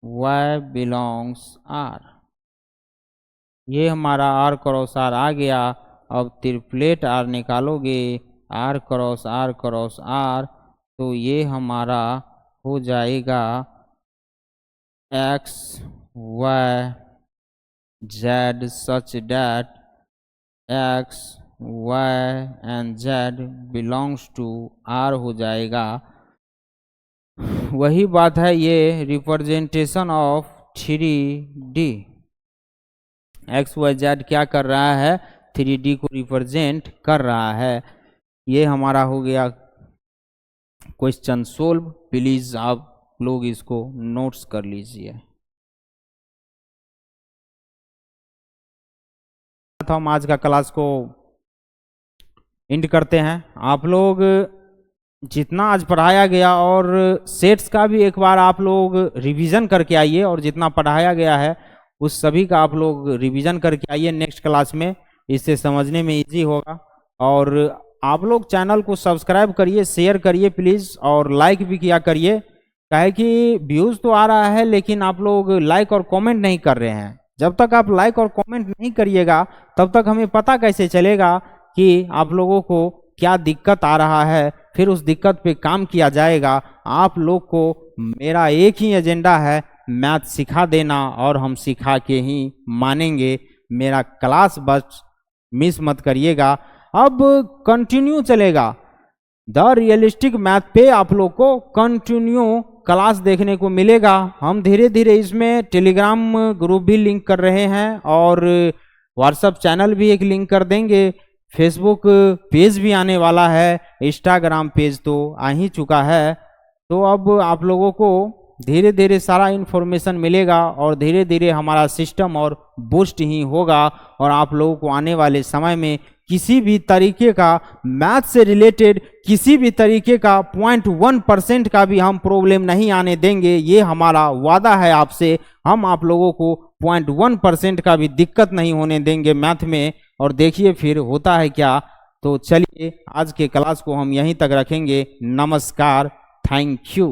y belongs R। ये हमारा R क्रॉस R आ गया। अब त्रिप्लेट R निकालोगे, R क्रॉस R, तो ये हमारा हो जाएगा x y z such that x y and z belongs to R हो जाएगा। वही बात है, ये representation of 3D, x y z क्या कर रहा है, 3D को रिप्रेजेंट कर रहा है। ये हमारा हो गया क्वेश्चन सोल्व। प्लीज आप लोग इसको नोट्स कर लीजिए। हम आज का क्लास को एंड करते हैं। आप लोग जितना आज पढ़ाया गया और सेट्स का भी एक बार आप लोग रिवीजन करके आइए, और जितना पढ़ाया गया है उस सभी का आप लोग रिवीजन करके आइए नेक्स्ट क्लास में, इससे समझने में इजी होगा। और आप लोग चैनल को सब्सक्राइब करिए, शेयर करिए प्लीज़, और लाइक भी किया करिए। काहे कि व्यूज़ तो आ रहा है लेकिन आप लोग लाइक और कमेंट नहीं कर रहे हैं। जब तक आप लाइक और कमेंट नहीं करिएगा तब तक हमें पता कैसे चलेगा कि आप लोगों को क्या दिक्कत आ रहा है, फिर उस दिक्कत पे काम किया जाएगा। आप लोग को मेरा एक ही एजेंडा है, मैथ सिखा देना, और हम सिखा के ही मानेंगे। मेरा क्लास बस मिस मत करिएगा। अब कंटिन्यू चलेगा द रियलिस्टिक मैथ पे, आप लोग को कंटिन्यू क्लास देखने को मिलेगा। हम धीरे धीरे इसमें टेलीग्राम ग्रुप भी लिंक कर रहे हैं, और व्हाट्सएप चैनल भी एक लिंक कर देंगे। फेसबुक पेज भी आने वाला है, इंस्टाग्राम पेज तो आ ही चुका है। तो अब आप लोगों को धीरे धीरे सारा इन्फॉर्मेशन मिलेगा, और धीरे धीरे हमारा सिस्टम और बूस्ट ही होगा। और आप लोगों को आने वाले समय में किसी भी तरीके का मैथ से रिलेटेड किसी भी तरीके का 0.1% का भी हम प्रॉब्लम नहीं आने देंगे। ये हमारा वादा है आपसे। हम आप लोगों को 0.1% का भी दिक्कत नहीं होने देंगे मैथ में। और देखिए फिर होता है क्या। तो चलिए आज के क्लास को हम यहीं तक रखेंगे। नमस्कार, थैंक यू।